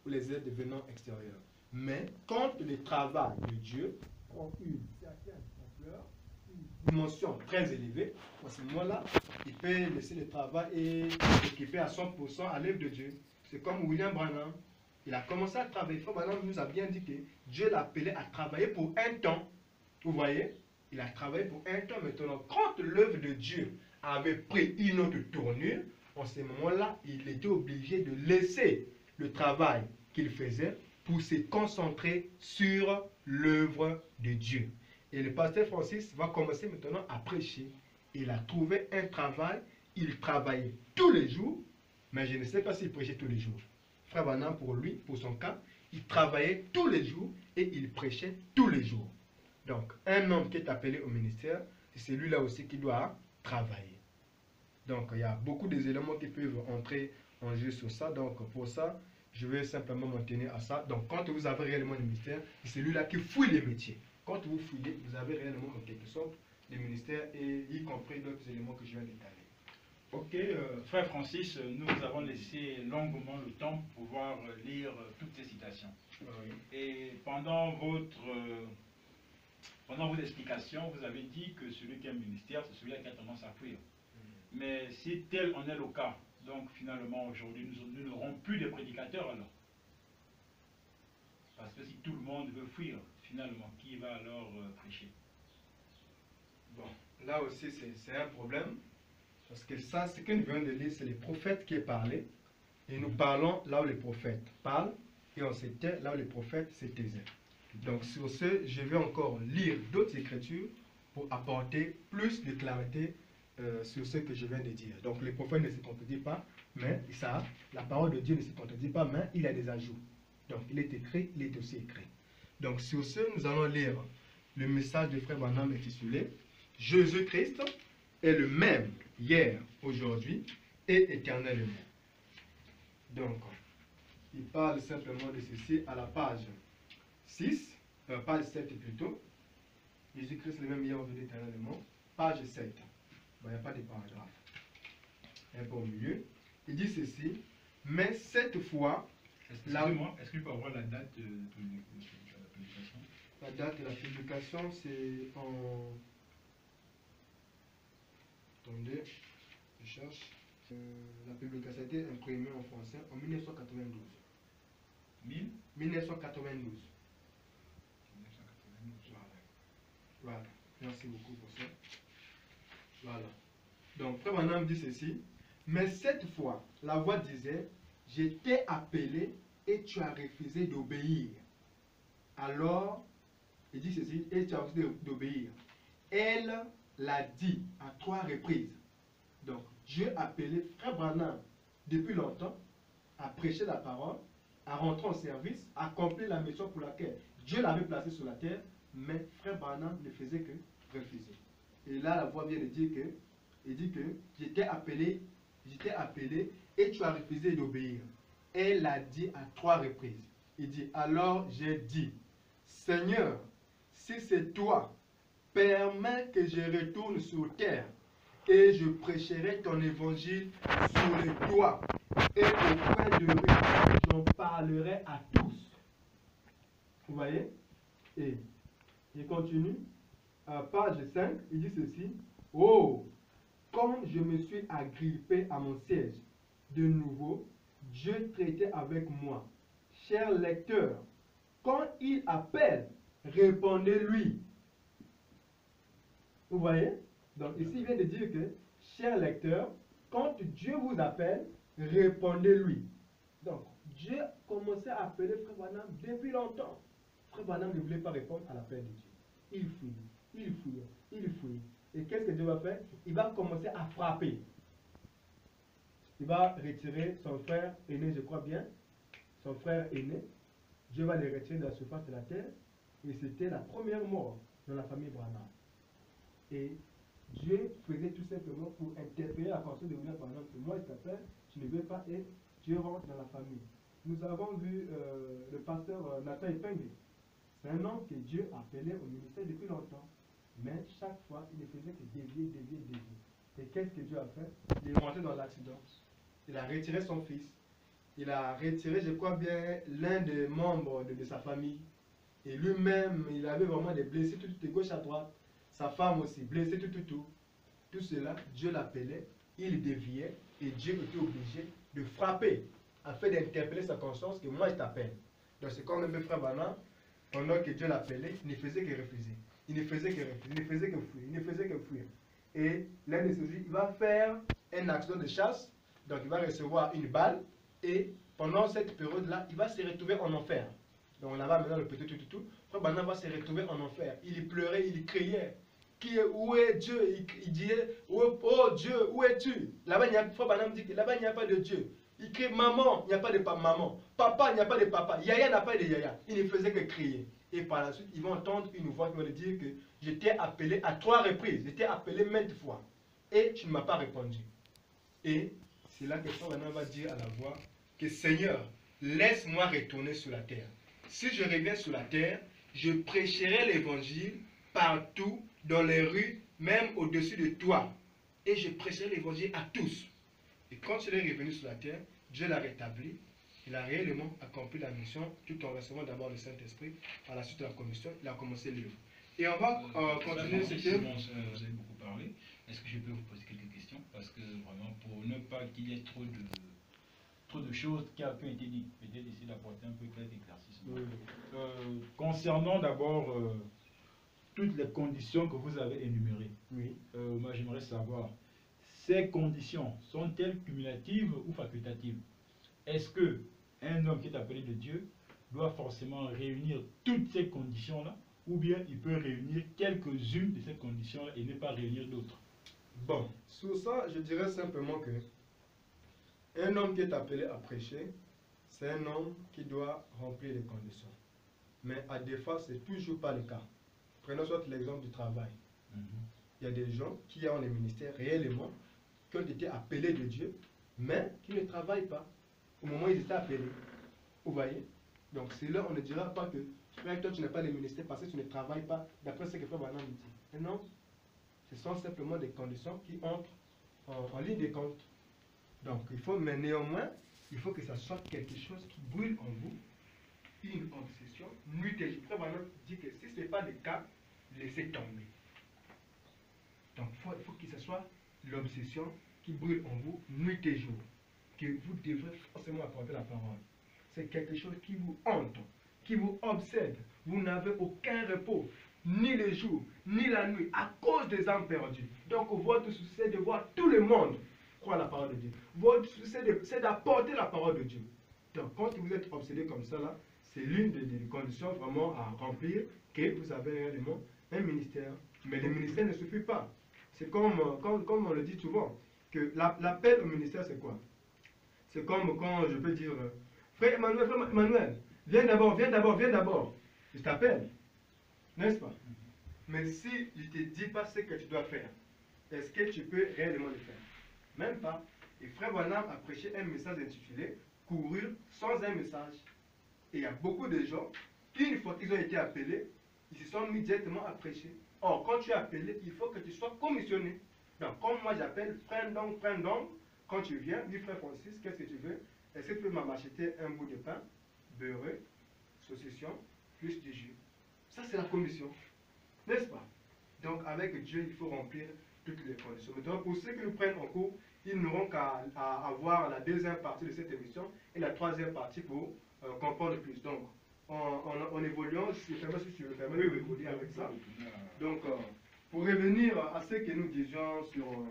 Speaker 3: ou les aides venant extérieures. Mais quand le travail de Dieu prend une certaine ampleur, une dimension très élevée, à ce moment-là, il peut laisser le travail et s'occuper à 100% à l'œuvre de Dieu. C'est comme William Branham. Il a commencé à travailler. Frère Branham nous a bien dit que Dieu l'appelait à travailler pour un temps. Vous voyez? Il a travaillé pour un temps. Maintenant, quand l'œuvre de Dieu avait pris une autre tournure, en ce moment-là, il était obligé de laisser le travail qu'il faisait pour se concentrer sur l'œuvre de Dieu. Et le pasteur Francis va commencer maintenant à prêcher. Il a trouvé un travail, il travaillait tous les jours, mais je ne sais pas s'il prêchait tous les jours. Frère Branham, pour lui, pour son cas, il travaillait tous les jours et il prêchait tous les jours. Donc, un homme qui est appelé au ministère, c'est celui-là aussi qui doit travailler. Donc, il y a beaucoup d'éléments qui peuvent entrer en jeu sur ça. Donc, pour ça, je vais simplement m'en tenir à ça. Donc, quand vous avez réellement le ministère, c'est celui-là qui fouille les métiers. Quand vous fouillez, vous avez réellement en quelque sorte le ministère, et y compris d'autres éléments que je viens d'étaler.
Speaker 2: Ok, frère Francis, nous avons laissé longuement le temps pour pouvoir lire toutes ces citations.
Speaker 3: Oui.
Speaker 2: Et pendant vos explications, vous avez dit que celui qui a un ministère, c'est celui-là qui a tendance à fuir. Mais si tel en est le cas, donc finalement aujourd'hui nous n'aurons plus de prédicateurs alors. Parce que si tout le monde veut fuir, finalement, qui va alors prêcher?
Speaker 3: Bon, là aussi c'est un problème. Parce que ça, ce que nous venons de lire, c'est les prophètes qui parlaient. Et nous parlons là où les prophètes parlent. Et on se tait là où les prophètes se taisaient. Donc sur ce, je vais encore lire d'autres écritures pour apporter plus de clarté sur ce que je viens de dire. Donc les prophètes ne se contredisent pas, mais ça, la parole de Dieu ne se contredit pas, mais il y a des ajouts. Donc il est écrit, il est aussi écrit. Donc sur ce, nous allons lire le message de Frère Branham intitulé « Jésus-Christ est le même hier, aujourd'hui et éternellement ». Donc, il parle simplement de ceci à la page 6, page 7 plutôt. Jésus-Christ est le même hier, aujourd'hui et éternellement. Page 7. Bon, il n'y a pas de paragraphe. Un peu au milieu. Il dit ceci, mais cette fois...
Speaker 2: Excusez-moi, est-ce qu'il peut avoir la date de la publication?
Speaker 3: La date de la publication, c'est en... Attendez, je cherche. La publication a été imprimée en français en 1992. 1992. Voilà. Merci beaucoup pour ça. Voilà. Donc, Frère Branham dit ceci. Mais cette fois, la voix disait, je t'ai appelé et tu as refusé d'obéir. Alors, il dit ceci, et tu as refusé d'obéir. Elle l'a dit à 3 reprises. Donc, Dieu a appelé Frère Branham depuis longtemps à prêcher la parole, à rentrer en service, à accomplir la mission pour laquelle Dieu l'avait placé sur la terre, mais Frère Branham ne faisait que refuser. Et là, la voix vient de dire que, il dit que je t'ai appelé et tu as refusé d'obéir. Elle l'a dit à 3 reprises. Il dit, alors j'ai dit, Seigneur, si c'est toi, permets que je retourne sur terre et je prêcherai ton évangile sur les toits et au coin de rue, j'en parlerai à tous. Vous voyez? Et il continue, à page 5, il dit ceci. Oh, comme je me suis agrippé à mon siège, de nouveau, Dieu traitait avec moi. Cher lecteur, quand il appelle, répondez-lui. Vous voyez? Donc ici, il vient de dire que, cher lecteur, quand Dieu vous appelle, répondez-lui. Donc, Dieu commençait à appeler Frère Branham depuis longtemps. Frère Branham ne voulait pas répondre à l'appel de Dieu. Il fouillait, il fouillait, il fouillait. Et qu'est-ce que Dieu va faire? Il va commencer à frapper. Il va retirer son frère aîné, je crois bien, son frère aîné. Dieu va le retirer de la surface de la terre. Et c'était la première mort dans la famille Branham. Et Dieu faisait tout simplement pour interpeller la conscience de William Branham que moi, je t'appelle, je ne veux pas, et Dieu rentre dans la famille. Nous avons vu le pasteur Nathan Epingue. C'est un homme que Dieu appelait au ministère depuis longtemps. Mais chaque fois, il ne faisait que dévier. Et qu'est-ce que Dieu a fait? Il est rentré dans l'accident. Il a retiré son fils. Il a retiré, je crois bien, l'un des membres de sa famille. Et lui-même, il avait vraiment des blessés tout de gauche à droite. Sa femme aussi, blessée tout. Tout cela, Dieu l'appelait, il déviait, et Dieu était obligé de frapper, afin d'interpeller sa conscience que moi je t'appelle. Donc c'est comme le frère Branham, pendant que Dieu l'appelait, il ne faisait que refuser. Il ne faisait que refuser, il ne faisait que fuir, il ne faisait que fuir. Et l'un de ces jours, il va faire un accident de chasse, donc il va recevoir une balle, et pendant cette période-là, il va se retrouver en enfer. Donc là-bas, maintenant, le petit tout, frère Branham va se retrouver en enfer. Il pleurait, il criait. Où est Dieu? Il disait, oh Dieu, où es-tu? Là-bas, frère Branham dit que là-bas, il n'y a pas de Dieu. Il crie maman, il n'y a pas de maman. Papa, il n'y a pas de papa. Yaya n'a pas de yaya. Il ne faisait que crier. Et par la suite, ils vont entendre une voix qui va lui dire que je t'ai appelé à 3 reprises. Je t'ai appelé maintes fois. Et tu ne m'as pas répondu. Et c'est là que frère Branham va dire à la voix que Seigneur, laisse-moi retourner sur la terre. Si je reviens sur la terre, je prêcherai l'évangile partout, dans les rues, même au-dessus de toi. Et je prêcherai l'évangile à tous. Et quand il est revenu sur la terre, Dieu l'a rétabli. Il a réellement accompli la mission, tout en recevant d'abord le Saint-Esprit. Par la suite de la commission, il a commencé l'œuvre. Et on va continuer ce thème.
Speaker 2: Vous avez beaucoup parlé. Est-ce que je peux vous poser quelques questions? Parce que vraiment, pour ne pas qu'il y ait trop de choses qui ont été dites, peut-être essayer d'apporter un peu quelques éclaircissements. Oui. Concernant d'abord toutes les conditions que vous avez énumérées, oui. Moi j'aimerais savoir, ces conditions sont-elles cumulatives ou facultatives? Est-ce qu'un homme qui est appelé de Dieu doit forcément réunir toutes ces conditions-là, ou bien il peut réunir quelques-unes de ces conditions-là et ne pas réunir d'autres?
Speaker 3: Bon, sur ça, je dirais simplement que un homme qui est appelé à prêcher, c'est un homme qui doit remplir les conditions. Mais à des fois, ce n'est toujours pas le cas. Prenons soit l'exemple du travail. Il y a des gens qui ont les ministères réellement, qui ont été appelés de Dieu, mais qui ne travaillent pas au moment où ils étaient appelés. Vous voyez? Donc c'est là on ne dira pas que frère, toi tu n'as pas les ministères parce que tu ne travailles pas, d'après ce que frère Branham dit. Et non, ce sont simplement des conditions qui entrent en ligne de compte. Donc il faut, mais néanmoins, il faut que ça soit quelque chose qui brûle en vous, une obsession, nuit et jour. Frère Branham dit que si ce n'est pas le cas, laissez tomber. Donc il faut que ce soit l'obsession qui brûle en vous, nuit et jour, que vous devrez forcément apporter la parole. C'est quelque chose qui vous hante, qui vous obsède. Vous n'avez aucun repos, ni le jour, ni la nuit, à cause des âmes perdues. Donc votre souci c'est de voir tout le monde croire la parole de Dieu. Votre souci c'est d'apporter la parole de Dieu. Donc quand vous êtes obsédé comme ça, là, c'est l'une des conditions vraiment à remplir, que vous avez réellement un ministère. Mais le ministère ne suffit pas. C'est comme on le dit souvent, que l'appel au ministère c'est quoi? C'est comme quand je peux dire, frère Emmanuel, viens d'abord, je t'appelle, n'est-ce pas? Mais si je ne te dis pas ce que tu dois faire, est-ce que tu peux réellement le faire? Même pas. Et frère Branham a prêché un message intitulé « Courir sans un message ». Et il y a beaucoup de gens qui, une fois qu'ils ont été appelés, ils se sont mis directement à prêcher. Or, quand tu es appelé, il faut que tu sois commissionné. Donc, comme moi j'appelle, prends donc, quand tu viens, oui frère Francis, qu'est-ce que tu veux? Est-ce que tu peux m'acheter un bout de pain, beurre, saucisson, plus du jus? Ça, c'est la commission. N'est-ce pas? Donc, avec Dieu, il faut remplir toutes les conditions. Donc, pour ceux qui nous prennent en cours, ils n'auront qu'à avoir la deuxième partie de cette émission et la troisième partie pour comprendre plus. Donc, en évoluant, si tu me permets de évoluer avec ça. Donc, pour revenir à ce que nous disions sur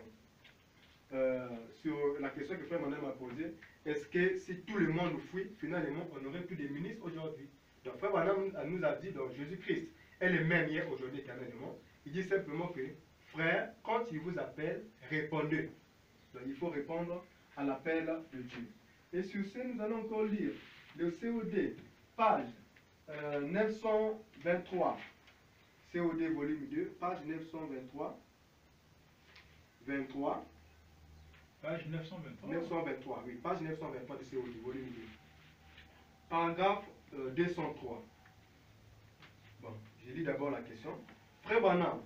Speaker 3: la question que Frère Manuel m'a posée, est-ce que si tout le monde fuit, finalement, on n'aurait plus de ministres aujourd'hui? Donc, Frère Manuel nous a dit, donc Jésus-Christ est le même hier, aujourd'hui, éternellement. Il dit simplement que, frère, quand il vous appelle, répondez. Donc, il faut répondre à l'appel de Dieu. Et sur ce, nous allons encore lire le COD, page 923. COD volume 2, page 923. 23.
Speaker 2: Page 923.
Speaker 3: 923, oui, page 923 de COD volume 2. Paragraphe 203. Bon, je lis d'abord la question. Frère Branham,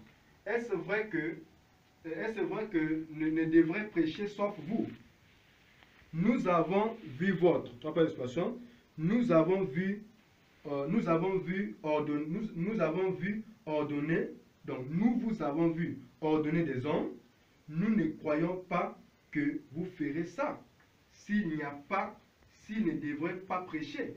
Speaker 3: est-ce vrai que ne devrait prêcher sauf vous? Nous avons vu votre, tu rappelles l'expression, nous avons vu ordonner, donc nous vous avons vu ordonner des hommes, nous ne croyons pas que vous ferez ça, s'il ne devrait pas prêcher.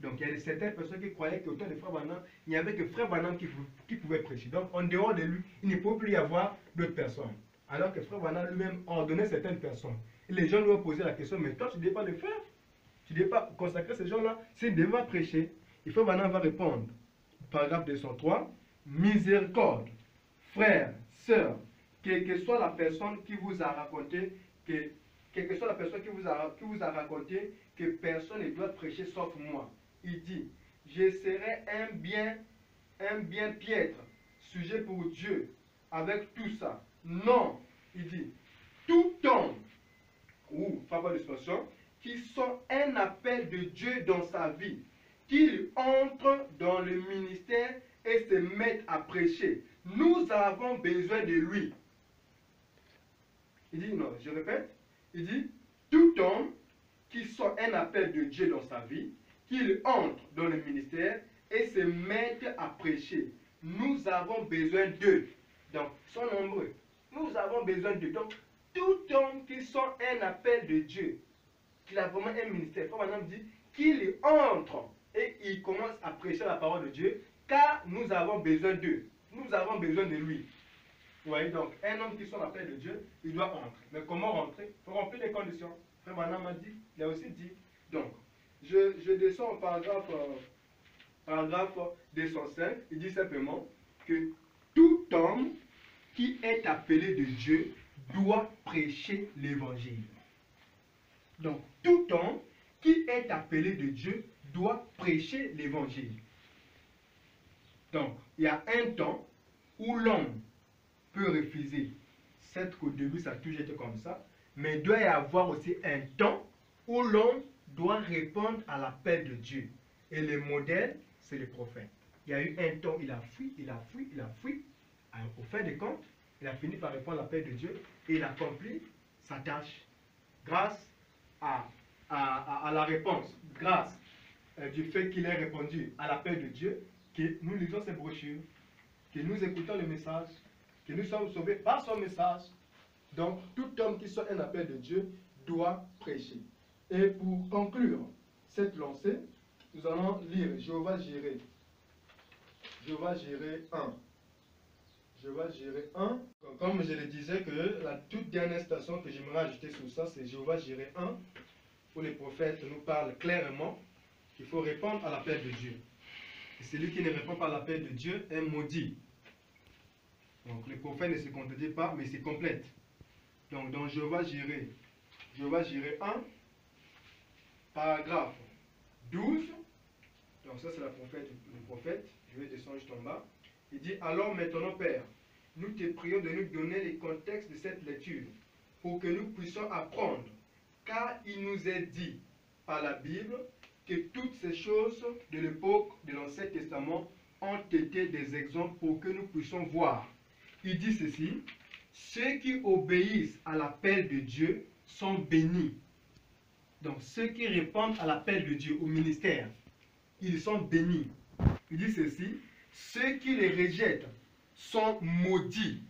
Speaker 3: Donc il y a certaines personnes qui croyaient qu'au temps de Frère Branham, il n'y avait que Frère Branham qui pouvait prêcher. Donc en dehors de lui, il ne peut plus y avoir d'autres personnes. Alors que Frère Branham lui-même ordonnait certaines personnes. Et les gens lui ont posé la question, mais toi tu ne devais pas le faire. Tu ne devais pas consacrer ces gens-là, s'ils ne devaient pas prêcher. Et Frère Branham va répondre. Paragraphe 203. Miséricorde, frère, sœur, quelle que soit la personne qui vous a raconté que personne ne doit prêcher sauf moi. Il dit, je serai un bien piètre, sujet pour Dieu, avec tout ça. Non, il dit, tout homme, ou, faveur d'expression, qui sent un appel de Dieu dans sa vie, qu'il entre dans le ministère et se mette à prêcher. Nous avons besoin de lui. Il dit, non, je répète, il dit, tout homme qui sent un appel de Dieu dans sa vie, qu'il entre dans le ministère et se mette à prêcher. Nous avons besoin d'eux. Donc, ils sont nombreux. Nous avons besoin d'eux. Donc, tout homme qui sent un appel de Dieu, qu'il a vraiment un ministère, comme on dit, qu'il entre et il commence à prêcher la parole de Dieu, car nous avons besoin d'eux. Nous avons besoin de lui. Vous voyez, donc, un homme qui sent l'appel de Dieu, il doit entrer. Mais comment rentrer? Il faut remplir les conditions. Frère Branham m'a dit, il a aussi dit. Donc, je descends au paragraphe 205, il dit simplement que tout homme qui est appelé de Dieu doit prêcher l'évangile. Donc, tout homme qui est appelé de Dieu doit prêcher l'évangile. Donc, il y a un temps où l'homme peut refuser. C'est qu'au début, ça a toujours été comme ça. Mais il doit y avoir aussi un temps où l'homme doit répondre à l'appel de Dieu. Et le modèle, c'est le prophète. Il y a eu un temps, il a fui. Au fin des comptes, il a fini par répondre à l'appel de Dieu et il a accompli sa tâche. Grâce à la réponse, grâce du fait qu'il ait répondu à l'appel de Dieu, que nous lisons ces brochures, que nous écoutons le message, que nous sommes sauvés par son message. Donc, tout homme qui soit un appel de Dieu doit prêcher. Et pour conclure cette lancée, nous allons lire Jéhovah Jireh. Jéhovah Jireh 1. Jéhovah Jireh 1. Comme je le disais, que la toute dernière station que j'aimerais ajouter sur ça, c'est Jéhovah Jireh 1, où les prophètes nous parlent clairement qu'il faut répondre à l'appel de Dieu. Et celui qui ne répond pas à l'appel de Dieu est maudit. Donc les prophètes ne se contredisent pas, mais se complètent. Donc dans Jéhovah Jireh 1, paragraphe 12, donc ça c'est le prophète, je vais descendre juste en bas. Il dit, alors maintenant Père, nous te prions de nous donner les contextes de cette lecture, pour que nous puissions apprendre, car il nous est dit par la Bible que toutes ces choses de l'époque de l'Ancien Testament ont été des exemples pour que nous puissions voir. Il dit ceci, ceux qui obéissent à l'appel de Dieu sont bénis. Donc ceux qui répondent à l'appel de Dieu au ministère, ils sont bénis. Il dit ceci, ceux qui les rejettent sont maudits.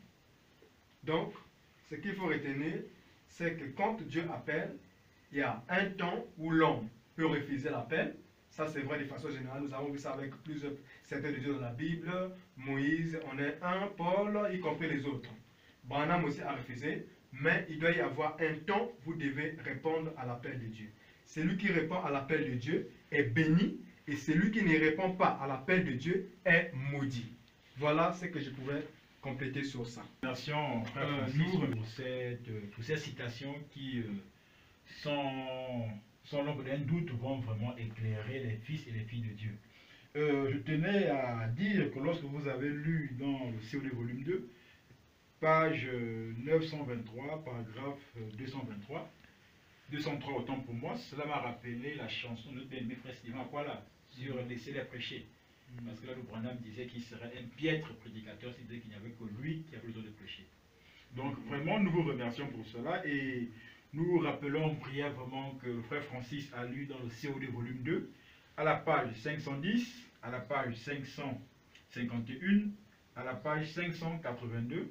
Speaker 3: Donc, ce qu'il faut retenir, c'est que quand Dieu appelle, il y a un temps où l'homme peut refuser l'appel. Ça, c'est vrai de façon générale. Nous avons vu ça avec plusieurs certains de Dieu dans la Bible. Moïse, on est un, Paul, y compris les autres. Branham aussi a refusé. Mais il doit y avoir un temps où vous devez répondre à l'appel de Dieu. Celui qui répond à l'appel de Dieu est béni. Et celui qui ne répond pas à l'appel de Dieu est maudit. Voilà ce que je pouvais compléter sur ça.
Speaker 2: Merci, frère Francis, pour ces citations qui, sans l'ombre d'un doute, vont vraiment éclairer les fils et les filles de Dieu. Je tenais à dire que lorsque vous avez lu dans le COD volume 2, page 923, paragraphe 223, 203 autant pour moi, cela m'a rappelé la chanson de notre bien-aimé frère Sylvain Aquala sur laisser-les prêcher. Parce que là, le Branham disait qu'il serait un piètre prédicateur s'il disait qu'il n'y avait que lui qui avait besoin de prêcher. Donc vraiment, nous vous remercions pour cela et nous rappelons brièvement que le frère Francis a lu dans le COD volume 2, à la page 510, à la page 551, à la page 582,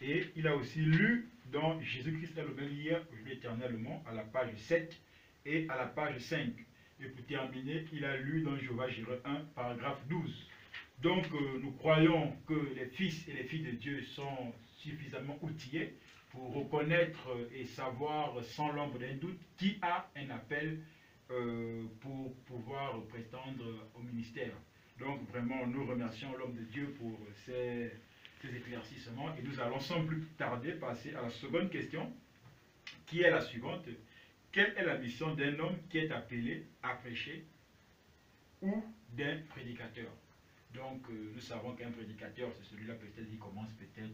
Speaker 2: et il a aussi lu dans Jésus-Christ est le même hier, aujourd'hui éternellement, à la page 7 et à la page 5. Et pour terminer, il a lu dans Jéhovah Jireh 1, paragraphe 12. Donc, nous croyons que les fils et les filles de Dieu sont suffisamment outillés pour reconnaître et savoir sans l'ombre d'un doute qui a un appel pour pouvoir prétendre au ministère. Donc, vraiment, nous remercions l'homme de Dieu pour ces éclaircissements et nous allons sans plus tarder passer à la seconde question, qui est la suivante. Quelle est la mission d'un homme qui est appelé à prêcher ou d'un prédicateur? Donc, nous savons qu'un prédicateur, c'est celui-là peut-être qui commence peut-être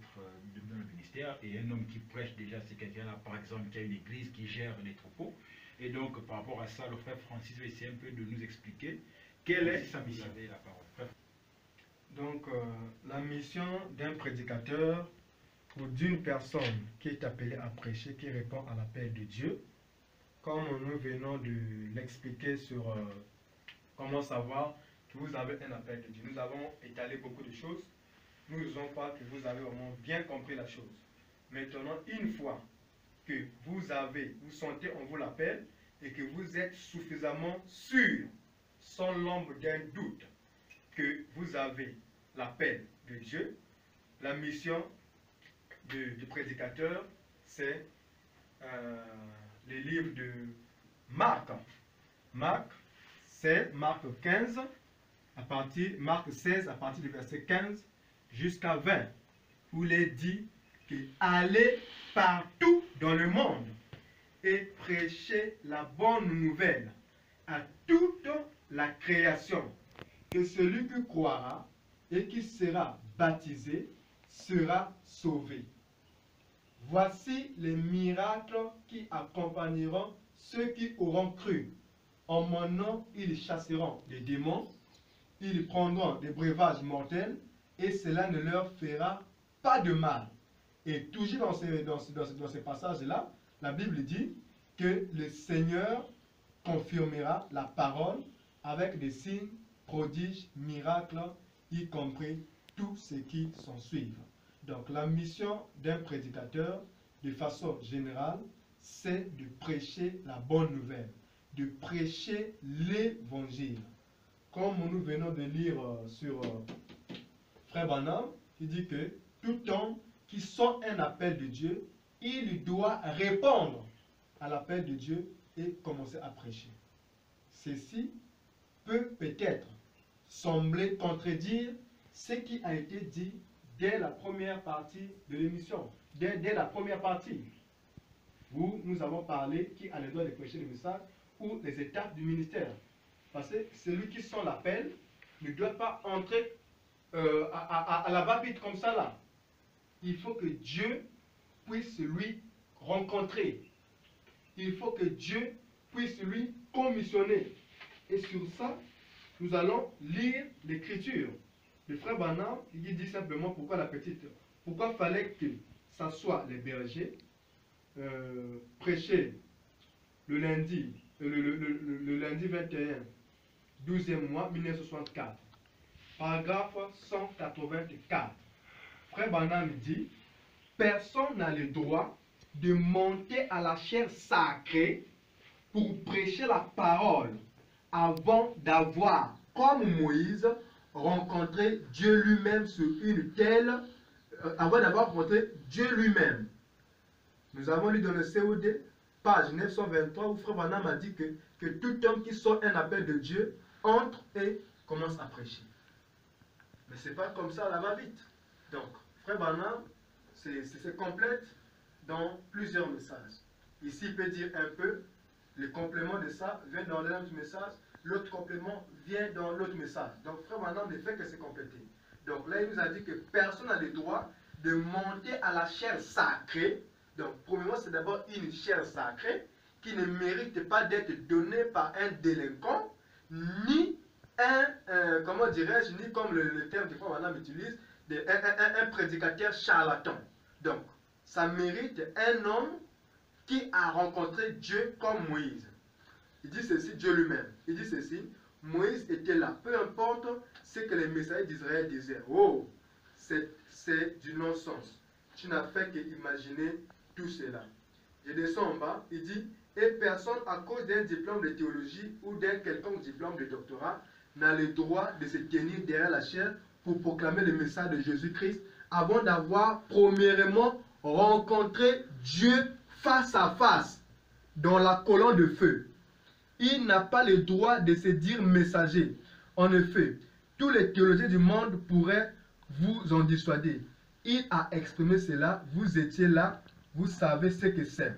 Speaker 2: dans le ministère, et un homme qui prêche déjà, c'est quelqu'un-là, par exemple, qui a une église, qui gère les troupeaux. Et donc, par rapport à ça, le frère Francis va essayer un peu de nous expliquer quelle est sa mission. La parole.
Speaker 3: Donc, la mission d'un prédicateur ou d'une personne qui est appelée à prêcher, qui répond à l'appel de Dieu, comme nous venons de l'expliquer sur comment savoir que vous avez un appel de Dieu. Nous avons étalé beaucoup de choses. Nous ne disons pas que vous avez vraiment bien compris la chose. Maintenant, une fois que vous sentez en vous l'appel et que vous êtes suffisamment sûr, sans l'ombre d'un doute, que vous avez l'appel de Dieu, la mission du prédicateur, c'est les livres de Marc. Marc 15, Marc 16, à partir du verset 15 jusqu'à 20, où il est dit qu'il allait partout dans le monde et prêcher la bonne nouvelle à toute la création, que celui qui croira et qui sera baptisé sera sauvé. Voici les miracles qui accompagneront ceux qui auront cru. En mon nom, ils chasseront les démons, ils prendront des breuvages mortels, et cela ne leur fera pas de mal. Et toujours dans ces passages-là, la Bible dit que le Seigneur confirmera la parole avec des signes, prodiges, miracles, y compris tout ce qui s'en suivent. Donc la mission d'un prédicateur, de façon générale, c'est de prêcher la bonne nouvelle, de prêcher l'évangile. Comme nous venons de lire sur Frère Branham, qui dit que tout homme qui sent un appel de Dieu, il doit répondre à l'appel de Dieu et commencer à prêcher. Ceci peut peut-être sembler contredire ce qui a été dit dès la première partie de l'émission, dès la première partie, où nous avons parlé qui a le droit de prêcher le message ou les étapes du ministère. Parce que celui qui sent l'appel ne doit pas entrer à la va-vite comme ça là. Il faut que Dieu puisse lui rencontrer. Il faut que Dieu puisse lui commissionner. Et sur ça, nous allons lire l'Écriture. le frère Branham, il dit simplement pourquoi la petite, pourquoi fallait que ça soit les bergers prêcher le lundi 21, 12e mois 1964, paragraphe 184. Frère Branham dit, personne n'a le droit de monter à la chaire sacrée pour prêcher la parole avant d'avoir, comme Moïse, rencontré Dieu lui-même sur une telle, avant d'avoir rencontré Dieu lui-même. Nous avons lu dans le COD, page 923, où Frère Branham a dit que tout homme qui sort un appel de Dieu entre et commence à prêcher. Mais ce n'est pas comme ça, là va vite. Donc, Frère Branham, c'est complète dans plusieurs messages. Ici, il peut dire un peu, le complément de ça vient dans l'un du message, l'autre complément vient dans l'autre message. Donc, Frère Branham ne fait que se compléter. Donc là, il nous a dit que personne n'a le droit de monter à la chaire sacrée. Donc, premièrement, c'est d'abord une chaire sacrée qui ne mérite pas d'être donnée par un délinquant, ni comment dirais-je, ni comme le terme que Frère Branham utilise, un prédicateur charlatan. Donc, ça mérite un homme qui a rencontré Dieu comme Moïse. Il dit ceci, Dieu lui-même. Il dit ceci, Moïse était là. Peu importe ce que les messagers d'Israël disaient. Oh, c'est du non-sens. Tu n'as fait qu'imaginer tout cela. Je descends en bas, il dit, et personne à cause d'un diplôme de théologie ou d'un quelconque diplôme de doctorat n'a le droit de se tenir derrière la chaire pour proclamer le message de Jésus-Christ avant d'avoir premièrement rencontré Dieu face à face dans la colonne de feu. Il n'a pas le droit de se dire messager. En effet, tous les théologiens du monde pourraient vous en dissuader. Il a exprimé cela, vous étiez là, vous savez ce que c'est.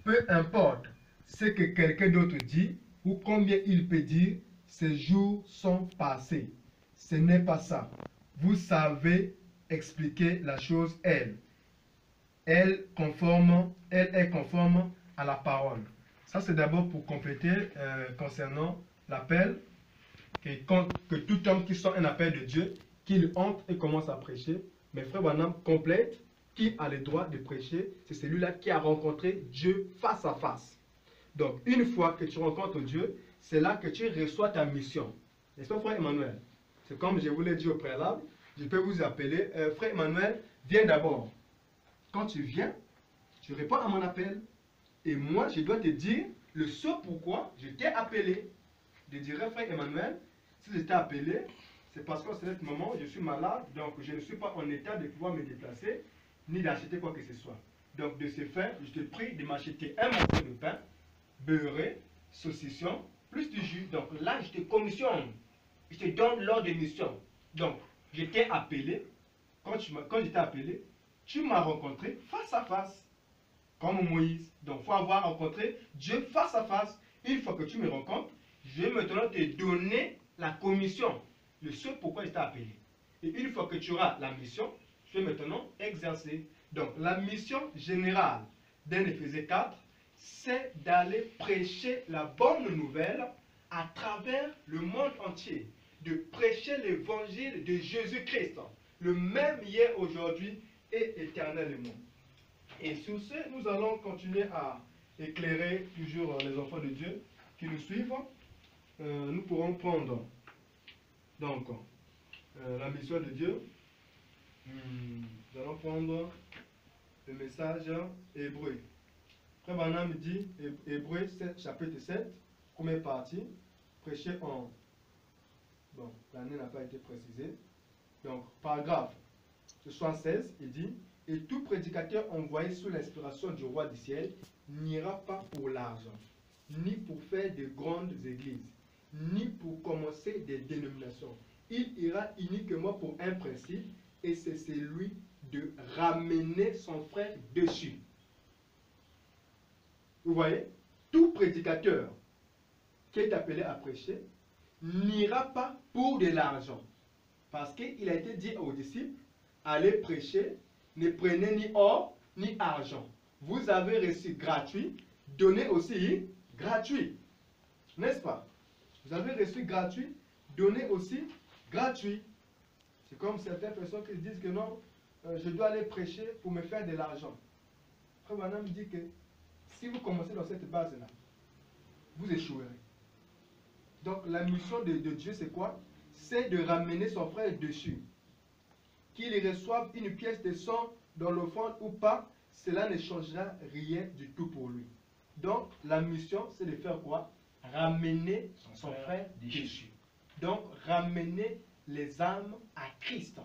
Speaker 3: Peu importe ce que quelqu'un d'autre dit ou combien il peut dire, ces jours sont passés. Ce n'est pas ça. Vous savez expliquer la chose, elle. Elle est conforme à la parole. Ça, c'est d'abord pour compléter concernant l'appel, que tout homme qui sent un appel de Dieu, qu'il entre et commence à prêcher. Mais Frère Branham complète, qui a le droit de prêcher, c'est celui-là qui a rencontré Dieu face à face. Donc, une fois que tu rencontres Dieu, c'est là que tu reçois ta mission. N'est-ce pas, Frère Emmanuel? C'est comme je vous l'ai dit au préalable, je peux vous appeler, Frère Emmanuel, viens d'abord. Quand tu viens, tu réponds à mon appel. Et moi, je dois te dire le ce pourquoi je t'ai appelé. Je dirais, Frère Emmanuel, si je t'ai appelé, c'est parce qu'en ce moment, je suis malade, donc je ne suis pas en état de pouvoir me déplacer, ni d'acheter quoi que ce soit. Donc, de ce fait, je te prie de m'acheter un morceau de pain, beurré, saucisson, plus du jus. Donc là, je te commissionne. Je te donne l'ordre de mission. Donc, je t'ai appelé. Quand je t'ai appelé, tu m'as rencontré face à face, comme Moïse. Donc, il faut avoir rencontré Dieu face à face. Une fois que tu me rencontres, je vais maintenant te donner la commission, le ce pourquoi je t'ai appelé. Et une fois que tu auras la mission, je vais maintenant exercer. Donc, la mission générale d'un Éphésiens 4, c'est d'aller prêcher la bonne nouvelle à travers le monde entier, de prêcher l'évangile de Jésus-Christ, le même hier, aujourd'hui et éternellement. Et sur ce, nous allons continuer à éclairer toujours les enfants de Dieu qui nous suivent. Nous pourrons prendre donc la mission de Dieu. Nous allons prendre le message hébreu. Frère Branham dit, Hébreu chapitre 7, première partie, prêché en... Bon, l'année n'a pas été précisée. Donc, paragraphe 76, il dit, et tout prédicateur envoyé sous l'inspiration du roi du ciel n'ira pas pour l'argent, ni pour faire de grandes églises, ni pour commencer des dénominations. Il ira uniquement pour un principe, et c'est celui de ramener son frère dessus. Vous voyez, tout prédicateur qui est appelé à prêcher n'ira pas pour de l'argent. Parce qu'il a été dit aux disciples, allez prêcher, ne prenez ni or ni argent. Vous avez reçu gratuit, donnez aussi gratuit. N'est-ce pas? Vous avez reçu gratuit, donnez aussi gratuit. C'est comme certaines personnes qui disent que non, je dois aller prêcher pour me faire de l'argent. Frère Branham dit que si vous commencez dans cette base-là, vous échouerez. Donc la mission de Dieu, c'est quoi? C'est de ramener son frère dessus. Qu'il reçoive une pièce de sang dans l'offrande ou pas, cela ne changera rien du tout pour lui. Donc la mission, c'est de faire quoi? Ramener son frère dessus. Donc ramener les âmes à Christ.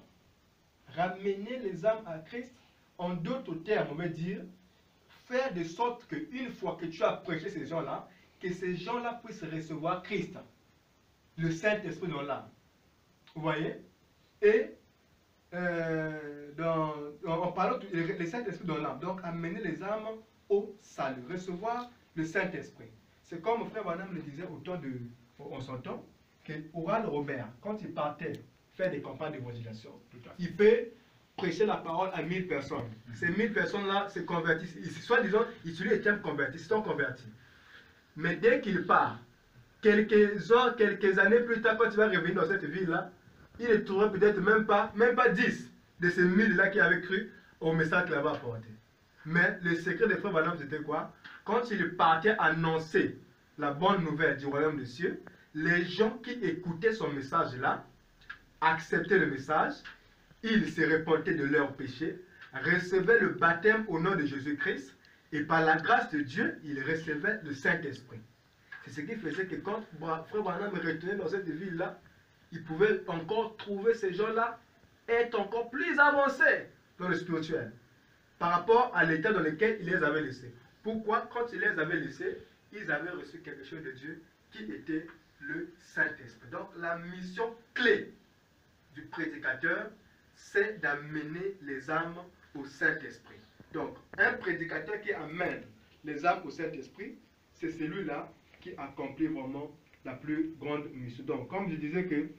Speaker 3: Ramener les âmes à Christ, en d'autres termes, on veut dire, faire de sorte qu'une fois que tu as prêché ces gens-là, que ces gens-là puissent recevoir Christ, le Saint-Esprit dans l'âme. Vous voyez? Et en parlant du Saint-Esprit dans l'âme, donc amener les âmes au salut, recevoir le Saint-Esprit. C'est comme mon frère Branham le disait au temps de, on s'entend, que Oral Robert, quand il partait faire des campagnes d'évangélisation, il peut prêcher la parole à 1000 personnes. Ces 1000 personnes-là se convertissent. Soit-disant, ils sont les termes convertis, ils sont convertis. Mais dès qu'il part, quelques heures, quelques années plus tard, quand il va revenir dans cette ville-là, il ne trouvera peut-être même pas 10 de ces 1000-là qui avaient cru au message qu'il avait apporté. Mais le secret des frères Branham, c'était quoi? Quand il partait annoncer la bonne nouvelle du royaume des cieux, les gens qui écoutaient son message-là, acceptaient le message, ils se repentaient de leurs péchés, recevaient le baptême au nom de Jésus-Christ, et par la grâce de Dieu, ils recevaient le Saint-Esprit. C'est ce qui faisait que quand frère Branham retournait dans cette ville-là, il pouvait encore trouver ces gens-là être encore plus avancés dans le spirituel par rapport à l'état dans lequel il les avait laissés. Pourquoi? Quand il les avait laissés, ils avaient reçu quelque chose de Dieu qui était le Saint-Esprit. Donc la mission clé du prédicateur, c'est d'amener les âmes au Saint-Esprit. Donc un prédicateur qui amène les âmes au Saint-Esprit, c'est celui-là qui accomplit vraiment la plus grande mission. Donc comme je disais que,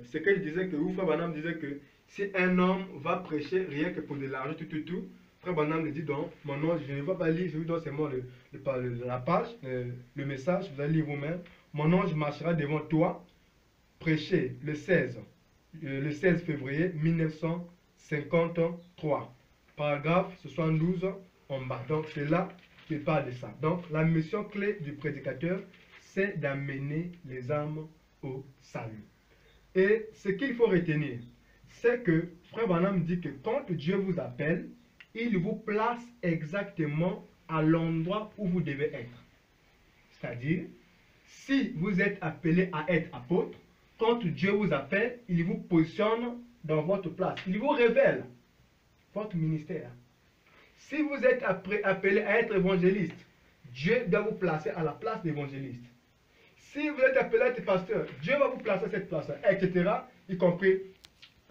Speaker 3: c'est qu'il disait que, ou frère Branham disait que si un homme va prêcher rien que pour de l'argent, tout, frère Branham le dit dans mon nom, je ne vais pas lire, je vous donne seulement la page, le message, vous allez lire vous-même. Mon ange marchera devant toi, prêcher le 16 février 1953, paragraphe 72 en bas. Donc c'est là qu'il parle de ça. Donc la mission clé du prédicateur, c'est d'amener les âmes au salut. Et ce qu'il faut retenir, c'est que frère Branham dit que quand Dieu vous appelle, il vous place exactement à l'endroit où vous devez être. C'est-à-dire, si vous êtes appelé à être apôtre, quand Dieu vous appelle, il vous positionne dans votre place. Il vous révèle votre ministère. Si vous êtes appelé à être évangéliste, Dieu doit vous placer à la place d'évangéliste. Si vous êtes appelé à être pasteur, Dieu va vous placer à cette place-là, etc., y compris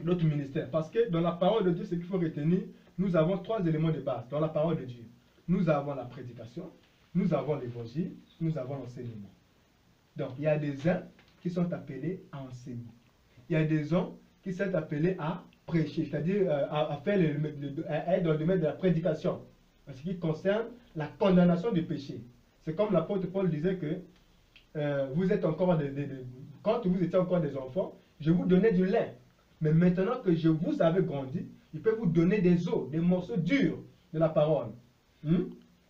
Speaker 3: notre ministère. Parce que dans la parole de Dieu, ce qu'il faut retenir, nous avons 3 éléments de base dans la parole de Dieu. Nous avons la prédication, nous avons l'évangile, nous avons l'enseignement. Donc, il y a des uns qui sont appelés à enseigner. Il y a des gens qui sont appelés à prêcher, c'est-à-dire à être dans le domaine de la prédication, en ce qui concerne la condamnation du péché. C'est comme l'apôtre Paul disait que vous êtes encore quand vous étiez encore des enfants, je vous donnais du lait. Mais maintenant que je vous avais grandi, il peut vous donner des os, des morceaux durs de la parole.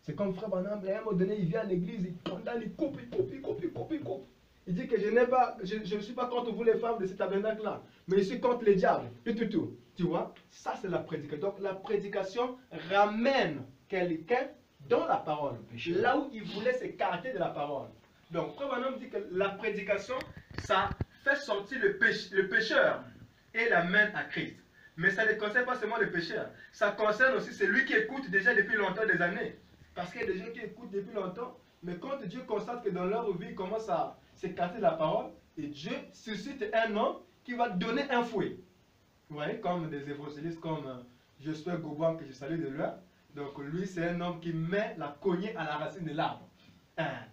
Speaker 3: C'est comme frère Branham, à un moment donné, il vient à l'église, il condamne, il coupe. Il dit que je ne suis pas contre vous les femmes de cet tabernacle-là, mais je suis contre les diables. Tout. Tu vois, ça c'est la prédication. Donc la prédication ramène quelqu'un dans la parole, là où il voulait s'écarter de la parole. Donc frère Branham dit que la prédication, ça fait sortir le pécheur et l'amène à Christ. Mais ça ne concerne pas seulement le pécheur, ça concerne aussi celui qui écoute déjà depuis longtemps des années. Parce qu'il y a des gens qui écoutent depuis longtemps, mais quand Dieu constate que dans leur vie, ils commencent à s'écarter de la parole, et Dieu suscite un homme qui va donner un fouet. Vous voyez, comme des évangélistes comme Josué Gouban, que je salue de loin. Donc lui, c'est un homme qui met la cognée à la racine de l'arbre.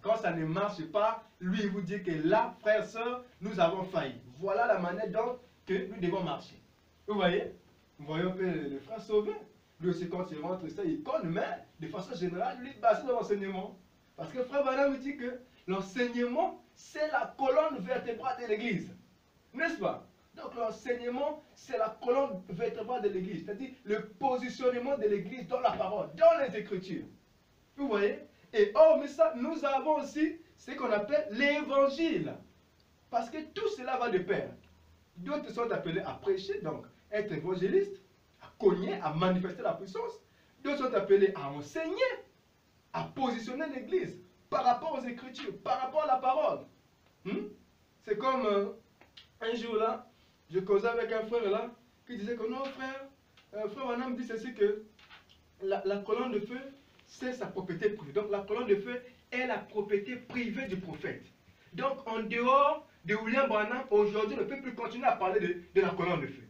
Speaker 3: Quand ça ne marche pas, lui, il vous dit que là, frères, sœurs, nous avons failli. Voilà la manière dont que nous devons marcher. Vous voyez? Vous voyez un peu le frère sauvé. Lui aussi, quand il rentre, ça, il conne, mais de façon générale, lui, c'est dans l'enseignement. Parce que frère Branham dit que l'enseignement, c'est la colonne vertébrale de l'église. N'est-ce pas? Donc l'enseignement, c'est la colonne vertébrale de l'Église, c'est-à-dire le positionnement de l'Église dans la parole, dans les Écritures. Vous voyez? Et hormis ça, nous avons aussi ce qu'on appelle l'Évangile. Parce que tout cela va de pair. D'autres sont appelés à prêcher, donc être évangéliste, à cogner, à manifester la puissance. D'autres sont appelés à enseigner, à positionner l'Église par rapport aux Écritures, par rapport à la parole. C'est comme un jour là, je causais avec un frère là, qui disait que non frère, frère Vanam dit ceci que la colonne de feu, c'est sa propriété privée. Donc la colonne de feu est la propriété privée du prophète. Donc en dehors de William Branham, aujourd'hui, on ne peut plus continuer à parler de la colonne de feu.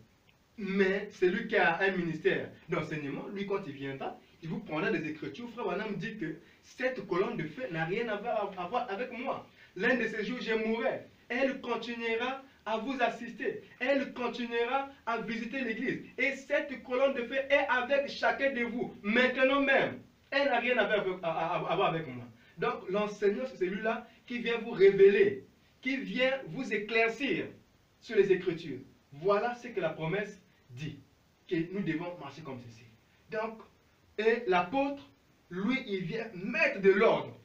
Speaker 3: Mais celui qui a un ministère d'enseignement, lui quand il viendra, il vous prendra des Écritures. Frère Branham dit que cette colonne de feu n'a rien à voir avec moi. L'un de ces jours, je mourrai. Elle continuera à vous assister. Elle continuera à visiter l'église. Et cette colonne de feu est avec chacun de vous, maintenant même. Elle n'a rien à voir avec moi. Donc l'enseignant, c'est celui-là qui vient vous révéler, qui vient vous éclaircir sur les Écritures. Voilà ce que la promesse dit, que nous devons marcher comme ceci. Donc, et l'apôtre, lui, il vient mettre de l'ordre.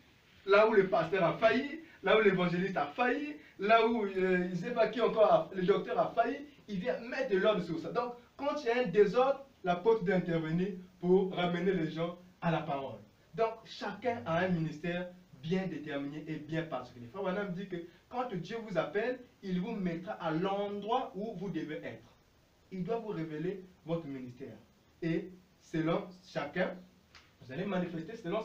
Speaker 3: Là où le pasteur a failli, là où l'évangéliste a failli, là où je ne sais pas qui encore, le docteur a failli, il vient mettre de l'ordre sur ça. Donc, quand il y a un désordre, l'apôtre doit intervenir pour ramener les gens à la parole. Donc, chacun a un ministère bien déterminé et bien particulier. Frère Branham dit que quand Dieu vous appelle, il vous mettra à l'endroit où vous devez être. Il doit vous révéler votre ministère. Et selon chacun, vous allez manifester selon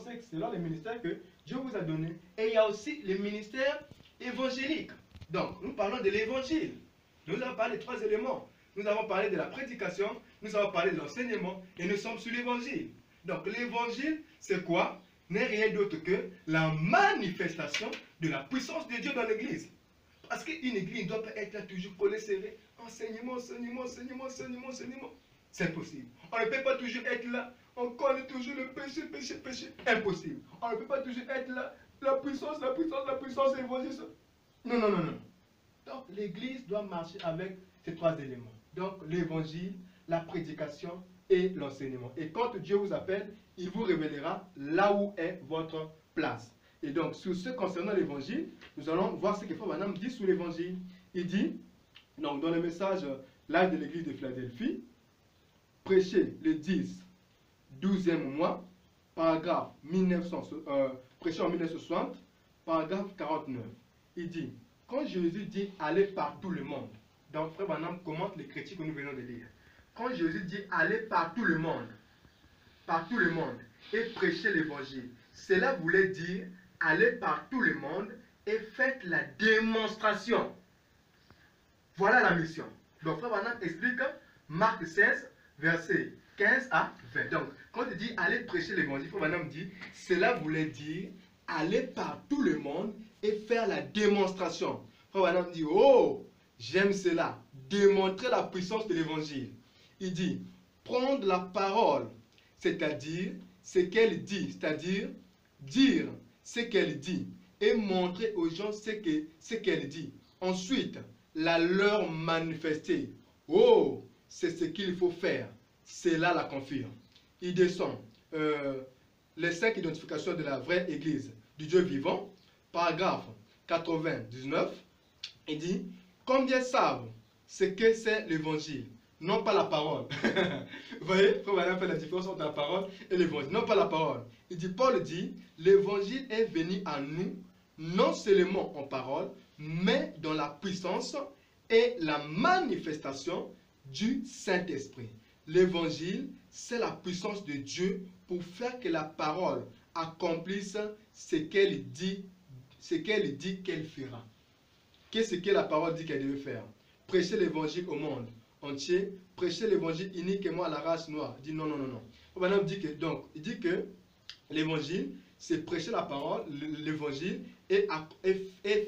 Speaker 3: les ministères que Dieu vous a donnés. Et il y a aussi les ministères évangéliques. Donc, nous parlons de l'évangile. Nous avons parlé de 3 éléments. Nous avons parlé de la prédication, nous avons parlé de l'enseignement, et nous sommes sur l'évangile. Donc, l'évangile, c'est quoi? N'est rien d'autre que la manifestation de la puissance de Dieu dans l'église. Parce qu'une église ne doit pas être là toujours collée serrée. Enseignement, enseignement, enseignement, enseignement, enseignement. C'est impossible. On ne peut pas toujours être là. On connaît toujours le péché, péché, péché. Impossible. On ne peut pas toujours être là. La puissance, la puissance, la puissance, l'évangile. Non, non, non, non. Donc l'église doit marcher avec ces 3 éléments. Donc l'évangile, la prédication et l'enseignement. Et quand Dieu vous appelle, il vous révélera là où est votre place. Et donc, sur ce concernant l'évangile, nous allons voir ce que Frère Branham dit sur l'évangile. Il dit, donc dans le message live de l'église de Philadelphie, prêcher le 12e mois, paragraphe prêché en 1960, paragraphe 49. Il dit, quand Jésus dit aller par tout le monde, donc Frère Branham commente les critiques que nous venons de lire. Quand Jésus dit aller par tout le monde, et prêcher l'évangile, cela voulait dire aller par tout le monde et faites la démonstration. Voilà la mission. Donc Frère Branham explique Marc 16, versets 15 à 20. Donc, quand il dit aller prêcher l'évangile, Frère Branham dit, cela voulait dire aller par tout le monde et faire la démonstration. Frère Branham dit, oh, j'aime cela, démontrer la puissance de l'évangile. Il dit, prendre la parole, c'est-à-dire ce qu'elle dit, c'est-à-dire dire ce qu'elle dit et montrer aux gens ce qu'elle dit. Ensuite, la leur manifester. Oh, c'est ce qu'il faut faire. Cela la confirme. Il descend les 5 identifications de la vraie Église du Dieu vivant, paragraphe 99. Il dit, combien savent ce que c'est l'évangile? Non pas la parole. Vous voyez, il faut faire la différence entre la parole et l'évangile. Non pas la parole. Il dit, Paul dit, l'évangile est venu à nous, non seulement en parole, mais dans la puissance et la manifestation du Saint-Esprit. L'évangile, c'est la puissance de Dieu pour faire que la parole accomplisse ce qu'elle dit qu'elle fera. Qu'est-ce que la parole dit qu'elle devait faire? Prêcher l'évangile au monde entier, prêcher l'évangile uniquement à la race noire. Il dit non, non, non, non. Maintenant, il dit que l'évangile, c'est prêcher la parole, l'évangile, et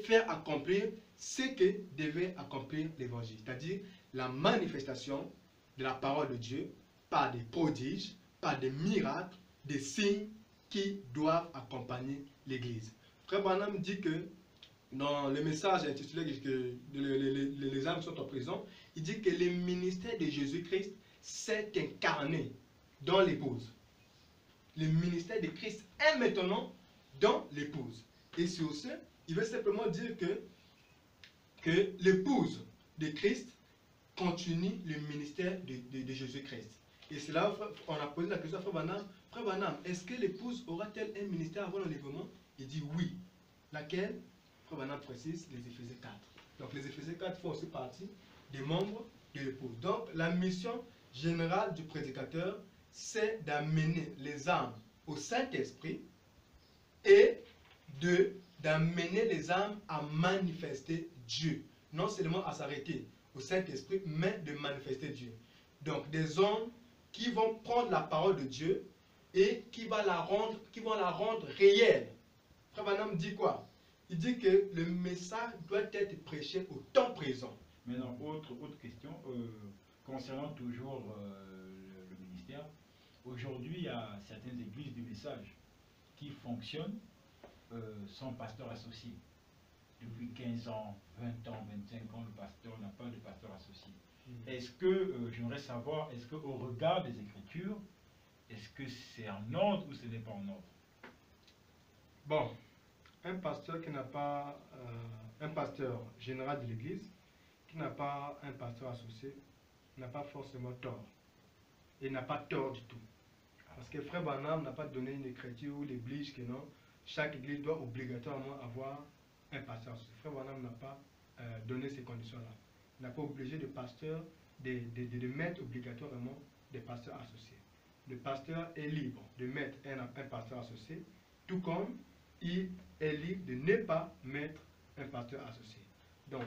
Speaker 3: faire accomplir ce que devait accomplir l'évangile. C'est-à-dire la manifestation de la parole de Dieu par des prodiges, par des miracles, des signes qui doivent accompagner l'Église. Frère Branham dit que dans le message intitulé que les âmes sont en prison, il dit que le ministère de Jésus-Christ s'est incarné dans l'épouse. Le ministère de Christ est maintenant dans l'épouse. Et sur ce, il veut simplement dire que l'épouse de Christ continue le ministère de Jésus-Christ. Et c'est là on a posé la question à Frère Branham, est-ce que l'épouse aura-t-elle un ministère avant l'enlèvement? Il dit oui. Laquelle? Frère Branham précise les Éphésiens 4. Donc les Éphésiens 4 font aussi partie des membres de l'épouse. Donc la mission générale du prédicateur, c'est d'amener les âmes au Saint-Esprit et d'amener les âmes à manifester Dieu. Non seulement à s'arrêter au Saint-Esprit, mais de manifester Dieu. Donc des hommes qui vont prendre la parole de Dieu et qui vont la rendre réelle. Frère Branham dit quoi? Il dit que le message doit être prêché au temps présent.
Speaker 2: Maintenant, autre question, concernant toujours le ministère. Aujourd'hui, il y a certaines églises du message qui fonctionnent sans pasteur associé. Depuis 15 ans, 20 ans, 25 ans, le pasteur n'a pas de pasteur associé. Est-ce que, j'aimerais savoir, est-ce qu'au regard des Écritures, est-ce que c'est en ordre ou ce n'est pas en ordre?
Speaker 3: Bon, un pasteur qui n'a pas, un pasteur général de l'Église, qui n'a pas un pasteur associé, n'a pas forcément tort. Et n'a pas tort du tout. Parce que Frère Branham n'a pas donné une écriture où il oblige que non, chaque église doit obligatoirement avoir un pasteur associé. Frère Branham n'a pas donné ces conditions-là. Il n'a pas obligé de pasteur de mettre obligatoirement des pasteurs associés. Le pasteur est libre de mettre un pasteur associé, tout comme il est libre de ne pas mettre un pasteur associé. Donc,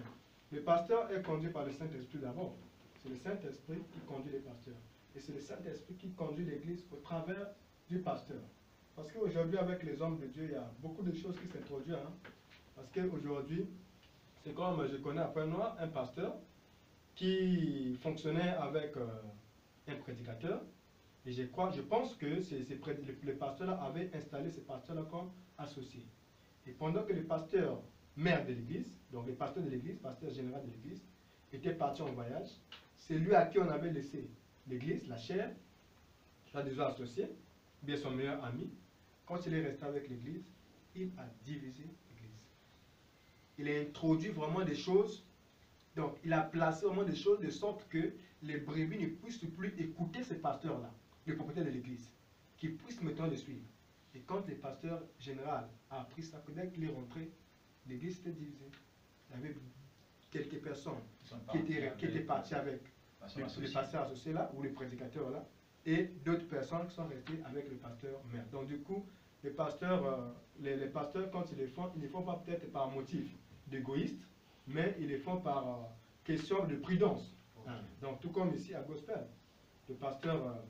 Speaker 3: le pasteur est conduit par le Saint-Esprit d'abord. C'est le Saint-Esprit qui conduit les pasteurs. Et c'est le Saint-Esprit qui conduit l'Église au travers du pasteur. Parce qu'aujourd'hui, avec les hommes de Dieu, il y a beaucoup de choses qui s'introduisent. Hein? Parce qu'aujourd'hui, c'est comme je connais à Pointe-Noire un pasteur qui fonctionnait avec un prédicateur. Et je pense que les pasteurs-là avaient installé ces pasteurs-là comme associés. Et pendant que le pasteur maire de l'Église, donc le pasteur de l'Église, pasteur général de l'Église, était parti en voyage, c'est lui à qui on avait laissé l'Église, la chair, soit déjà associé, bien son meilleur ami. Quand il est resté avec l'Église, il a divisé l'Église. Il a introduit vraiment des choses, donc il a placé vraiment des choses de sorte que les brebis ne puissent plus écouter ces pasteurs-là, les propriétaires de l'Église, qui puissent maintenant les suivre. Et quand le pasteur général a appris ça, que dès qu'il est rentré, l'Église était divisée. Il y avait quelques personnes qui étaient parties avec le pasteur associé là, ou les prédicateurs là, et d'autres personnes qui sont restées avec le pasteur maire. Donc du coup, les pasteurs, quand ils les font, ils ne font pas peut-être par motif d'égoïste, mais ils les font par question de prudence. Okay. Donc tout comme ici à Gospel, le pasteur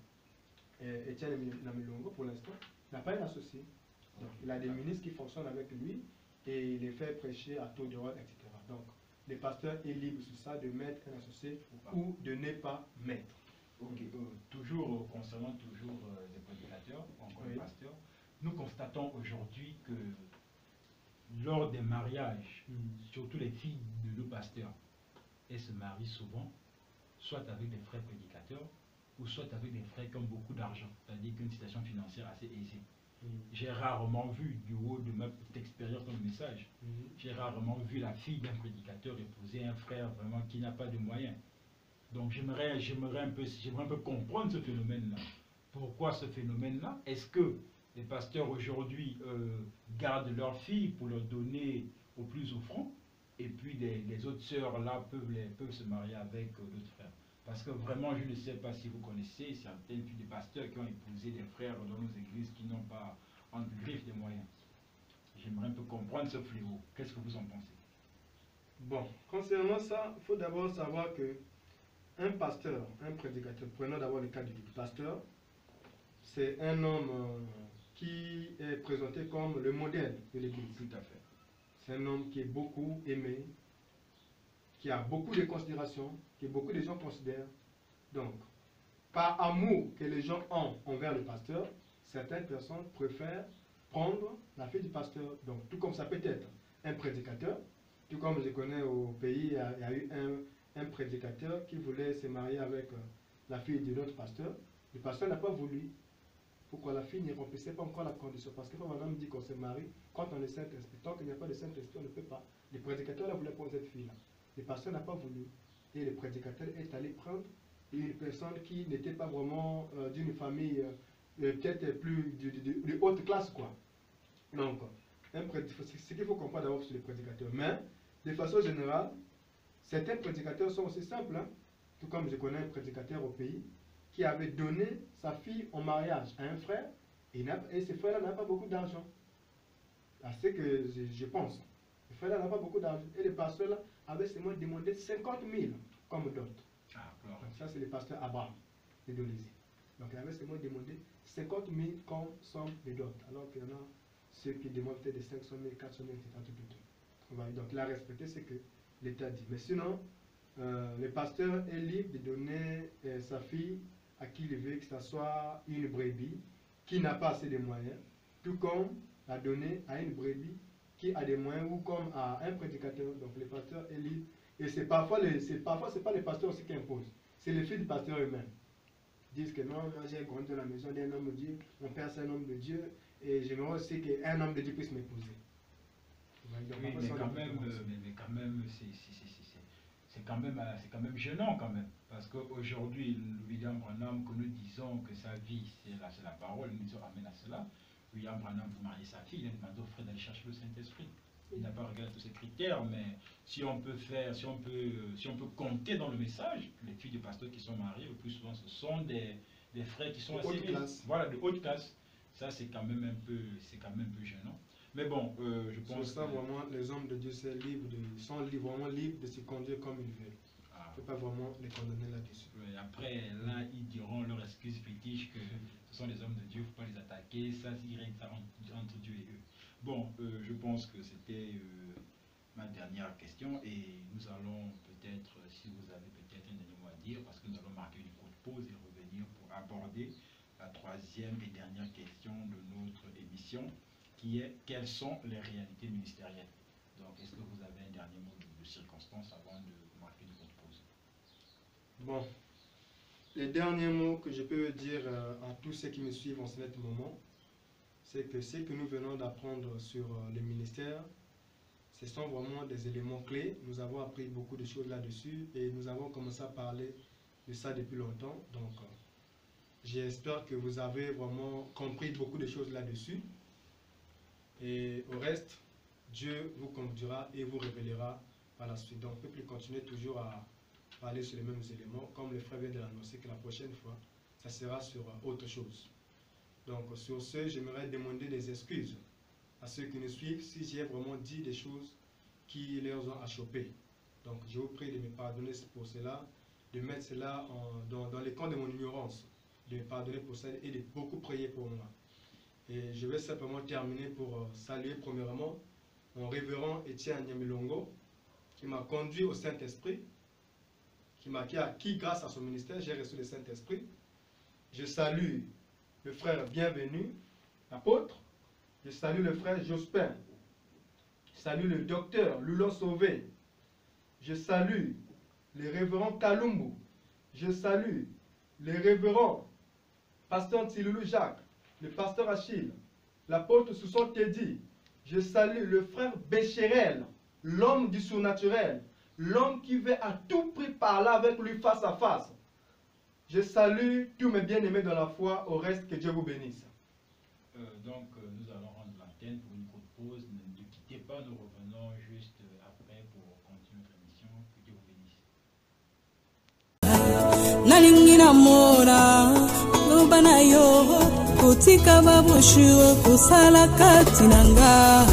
Speaker 3: Étienne Namilongo, pour l'instant, n'a pas un associé. Donc il a des ministres qui fonctionnent avec lui et il les fait prêcher à tour de rôle, etc. Donc le pasteur est libre sur ça de mettre un associé ou de ne pas mettre.
Speaker 2: Ok, toujours concernant les prédicateurs, encore les pasteurs, nous constatons aujourd'hui que lors des mariages, surtout les filles de nos pasteurs, elles se marient souvent, soit avec des frères prédicateurs, ou soit avec des frères qui ont beaucoup d'argent, c'est-à-dire qu'une situation financière assez aisée. J'ai rarement vu, du haut de ma petite expérience dans le message, j'ai rarement vu la fille d'un prédicateur épouser un frère vraiment qui n'a pas de moyens. Donc j'aimerais un peu comprendre ce phénomène-là. Pourquoi ce phénomène-là? Est-ce que les pasteurs aujourd'hui gardent leurs filles pour leur donner au plus offrant, et puis les autres sœurs là peuvent se marier avec d'autres frères? Parce que vraiment, je ne sais pas si vous connaissez certaines filles de pasteurs qui ont épousé des frères dans nos églises qui n'ont pas en griffe des moyens. J'aimerais un peu comprendre ce fléau. Qu'est-ce que vous en pensez?
Speaker 3: Bon, concernant ça, il faut d'abord savoir que un pasteur, un prédicateur, prenons d'abord le cas du pasteur, c'est un homme qui est présenté comme le modèle de l'Église.
Speaker 2: Tout à fait.
Speaker 3: C'est un homme qui est beaucoup aimé, qui a beaucoup de considération, que beaucoup de gens considèrent. Donc, par amour que les gens ont envers le pasteur, certaines personnes préfèrent prendre la fille du pasteur. Donc, tout comme ça peut être un prédicateur. Tout comme je connais au pays, il y a eu un prédicateur qui voulait se marier avec la fille de notre pasteur. Le pasteur n'a pas voulu. Pourquoi? La fille ne remplissait pas encore la condition. Parce que quand madame dit qu'on se marie, quand on est Saint-Esprit, tant qu'il n'y a pas de Saint-Esprit, on ne peut pas. Le prédicateur ne voulait pas cette fille-là. Le pasteur n'a pas voulu. Et le prédicateur est allé prendre une personne qui n'était pas vraiment d'une famille peut-être plus de haute classe, quoi. Donc, ce qu'il faut comprendre d'abord sur les prédicateurs. Mais, de façon générale, certains prédicateurs sont aussi simples. Hein? Tout comme je connais un prédicateur au pays qui avait donné sa fille en mariage à un frère et ce frère-là n'a pas beaucoup d'argent. C'est ce que je pense. Le frère-là n'a pas beaucoup d'argent. Et le pasteur-là avait seulement demandé 50 000 comme dot. Donc ça, c'est le pasteur Abraham de Dolisie. Donc il avait seulement demandé 50 000 comme somme de dot. Alors qu'il y en a ceux qui demandent peut-être des 500 000, 400 000, etc. Donc il a respecté ce que l'État dit. Mais sinon, le pasteur est libre de donner sa fille à qui il veut, que ce soit une brebis qui n'a pas assez de moyens, tout comme la donner à une brebis qui a des moyens, ou comme à un prédicateur. Donc le pasteur est libre. Et c'est parfois, c'est pas les pasteurs aussi qui imposent, c'est les filles du pasteur eux-mêmes. Ils disent que non, moi j'ai grandi dans la maison d'un homme de Dieu, mon père c'est un homme de Dieu, et j'aimerais aussi qu'un homme de Dieu puisse m'épouser.
Speaker 2: Oui, mais quand même, c'est quand même gênant quand même. Parce qu'aujourd'hui, William Branham, que nous disons que sa vie, c'est la parole, nous amène à cela. William Branham, pour marier sa fille, il a demandé au frère d'aller chercher le Saint-Esprit. Il n'a pas regardé tous ces critères, mais si on peut compter dans le message, les filles de pasteurs qui sont mariées, le plus souvent, ce sont des frères qui sont assez classe. Voilà, de haute classe. Ça, c'est quand même un peu gênant. Mais bon, je pense
Speaker 3: sur ça, vraiment, les hommes de Dieu sont vraiment libres de se conduire comme ils veulent. Il ne faut pas vraiment les condamner là-dessus.
Speaker 2: Après, là, ils diront leur excuse fétiche que ce sont les hommes de Dieu, il ne faut pas les attaquer. Ça, c'est entre Dieu et eux. Bon, je pense que c'était ma dernière question et nous allons peut-être, si vous avez peut-être un dernier mot à dire, parce que nous allons marquer une courte pause et revenir pour aborder la troisième et dernière question de notre émission, qui est quelles sont les réalités ministérielles. Donc, est-ce que vous avez un dernier mot de circonstance avant de marquer une courte pause?
Speaker 3: Bon, les derniers mots que je peux dire à tous ceux qui me suivent en ce moment, c'est que ce que nous venons d'apprendre sur les ministères, ce sont vraiment des éléments clés. Nous avons appris beaucoup de choses là-dessus et nous avons commencé à parler de ça depuis longtemps. Donc, j'espère que vous avez vraiment compris beaucoup de choses là-dessus. Et au reste, Dieu vous conduira et vous révélera par la suite. Donc, on ne peut plus continuer toujours à parler sur les mêmes éléments. Comme le frère vient de l'annoncer, que la prochaine fois, ça sera sur autre chose. Donc, sur ce, j'aimerais demander des excuses à ceux qui nous suivent si j'ai vraiment dit des choses qui leur ont achoppé. Donc, je vous prie de me pardonner pour cela, de mettre cela dans les camps de mon ignorance, de me pardonner pour ça et de beaucoup prier pour moi. Et je vais simplement terminer pour saluer premièrement mon révérend Étienne Nyamilongo, qui m'a conduit au Saint-Esprit, qui grâce à son ministère, j'ai reçu le Saint-Esprit. Je salue le frère bienvenu, l'apôtre. Je salue le frère Jospin. Je salue le docteur Loulon Sauvé. Je salue les révérends Kalumbu. Je salue les révérends pasteur Tsiloulou Jacques, le pasteur Achille, l'apôtre Sousson Teddy. Je salue le frère Bécherel, l'homme du surnaturel, l'homme qui veut à tout prix parler avec lui face à face. Je salue tous mes bien-aimés dans la foi. Au reste, que Dieu vous bénisse.
Speaker 2: Donc, nous allons rendre l'antenne pour une courte pause. Ne quittez pas, nous revenons juste après pour continuer notre émission. Que Dieu vous bénisse.
Speaker 1: Nalingina mora, lobana yo, kotika babushuro, kusala katinanga.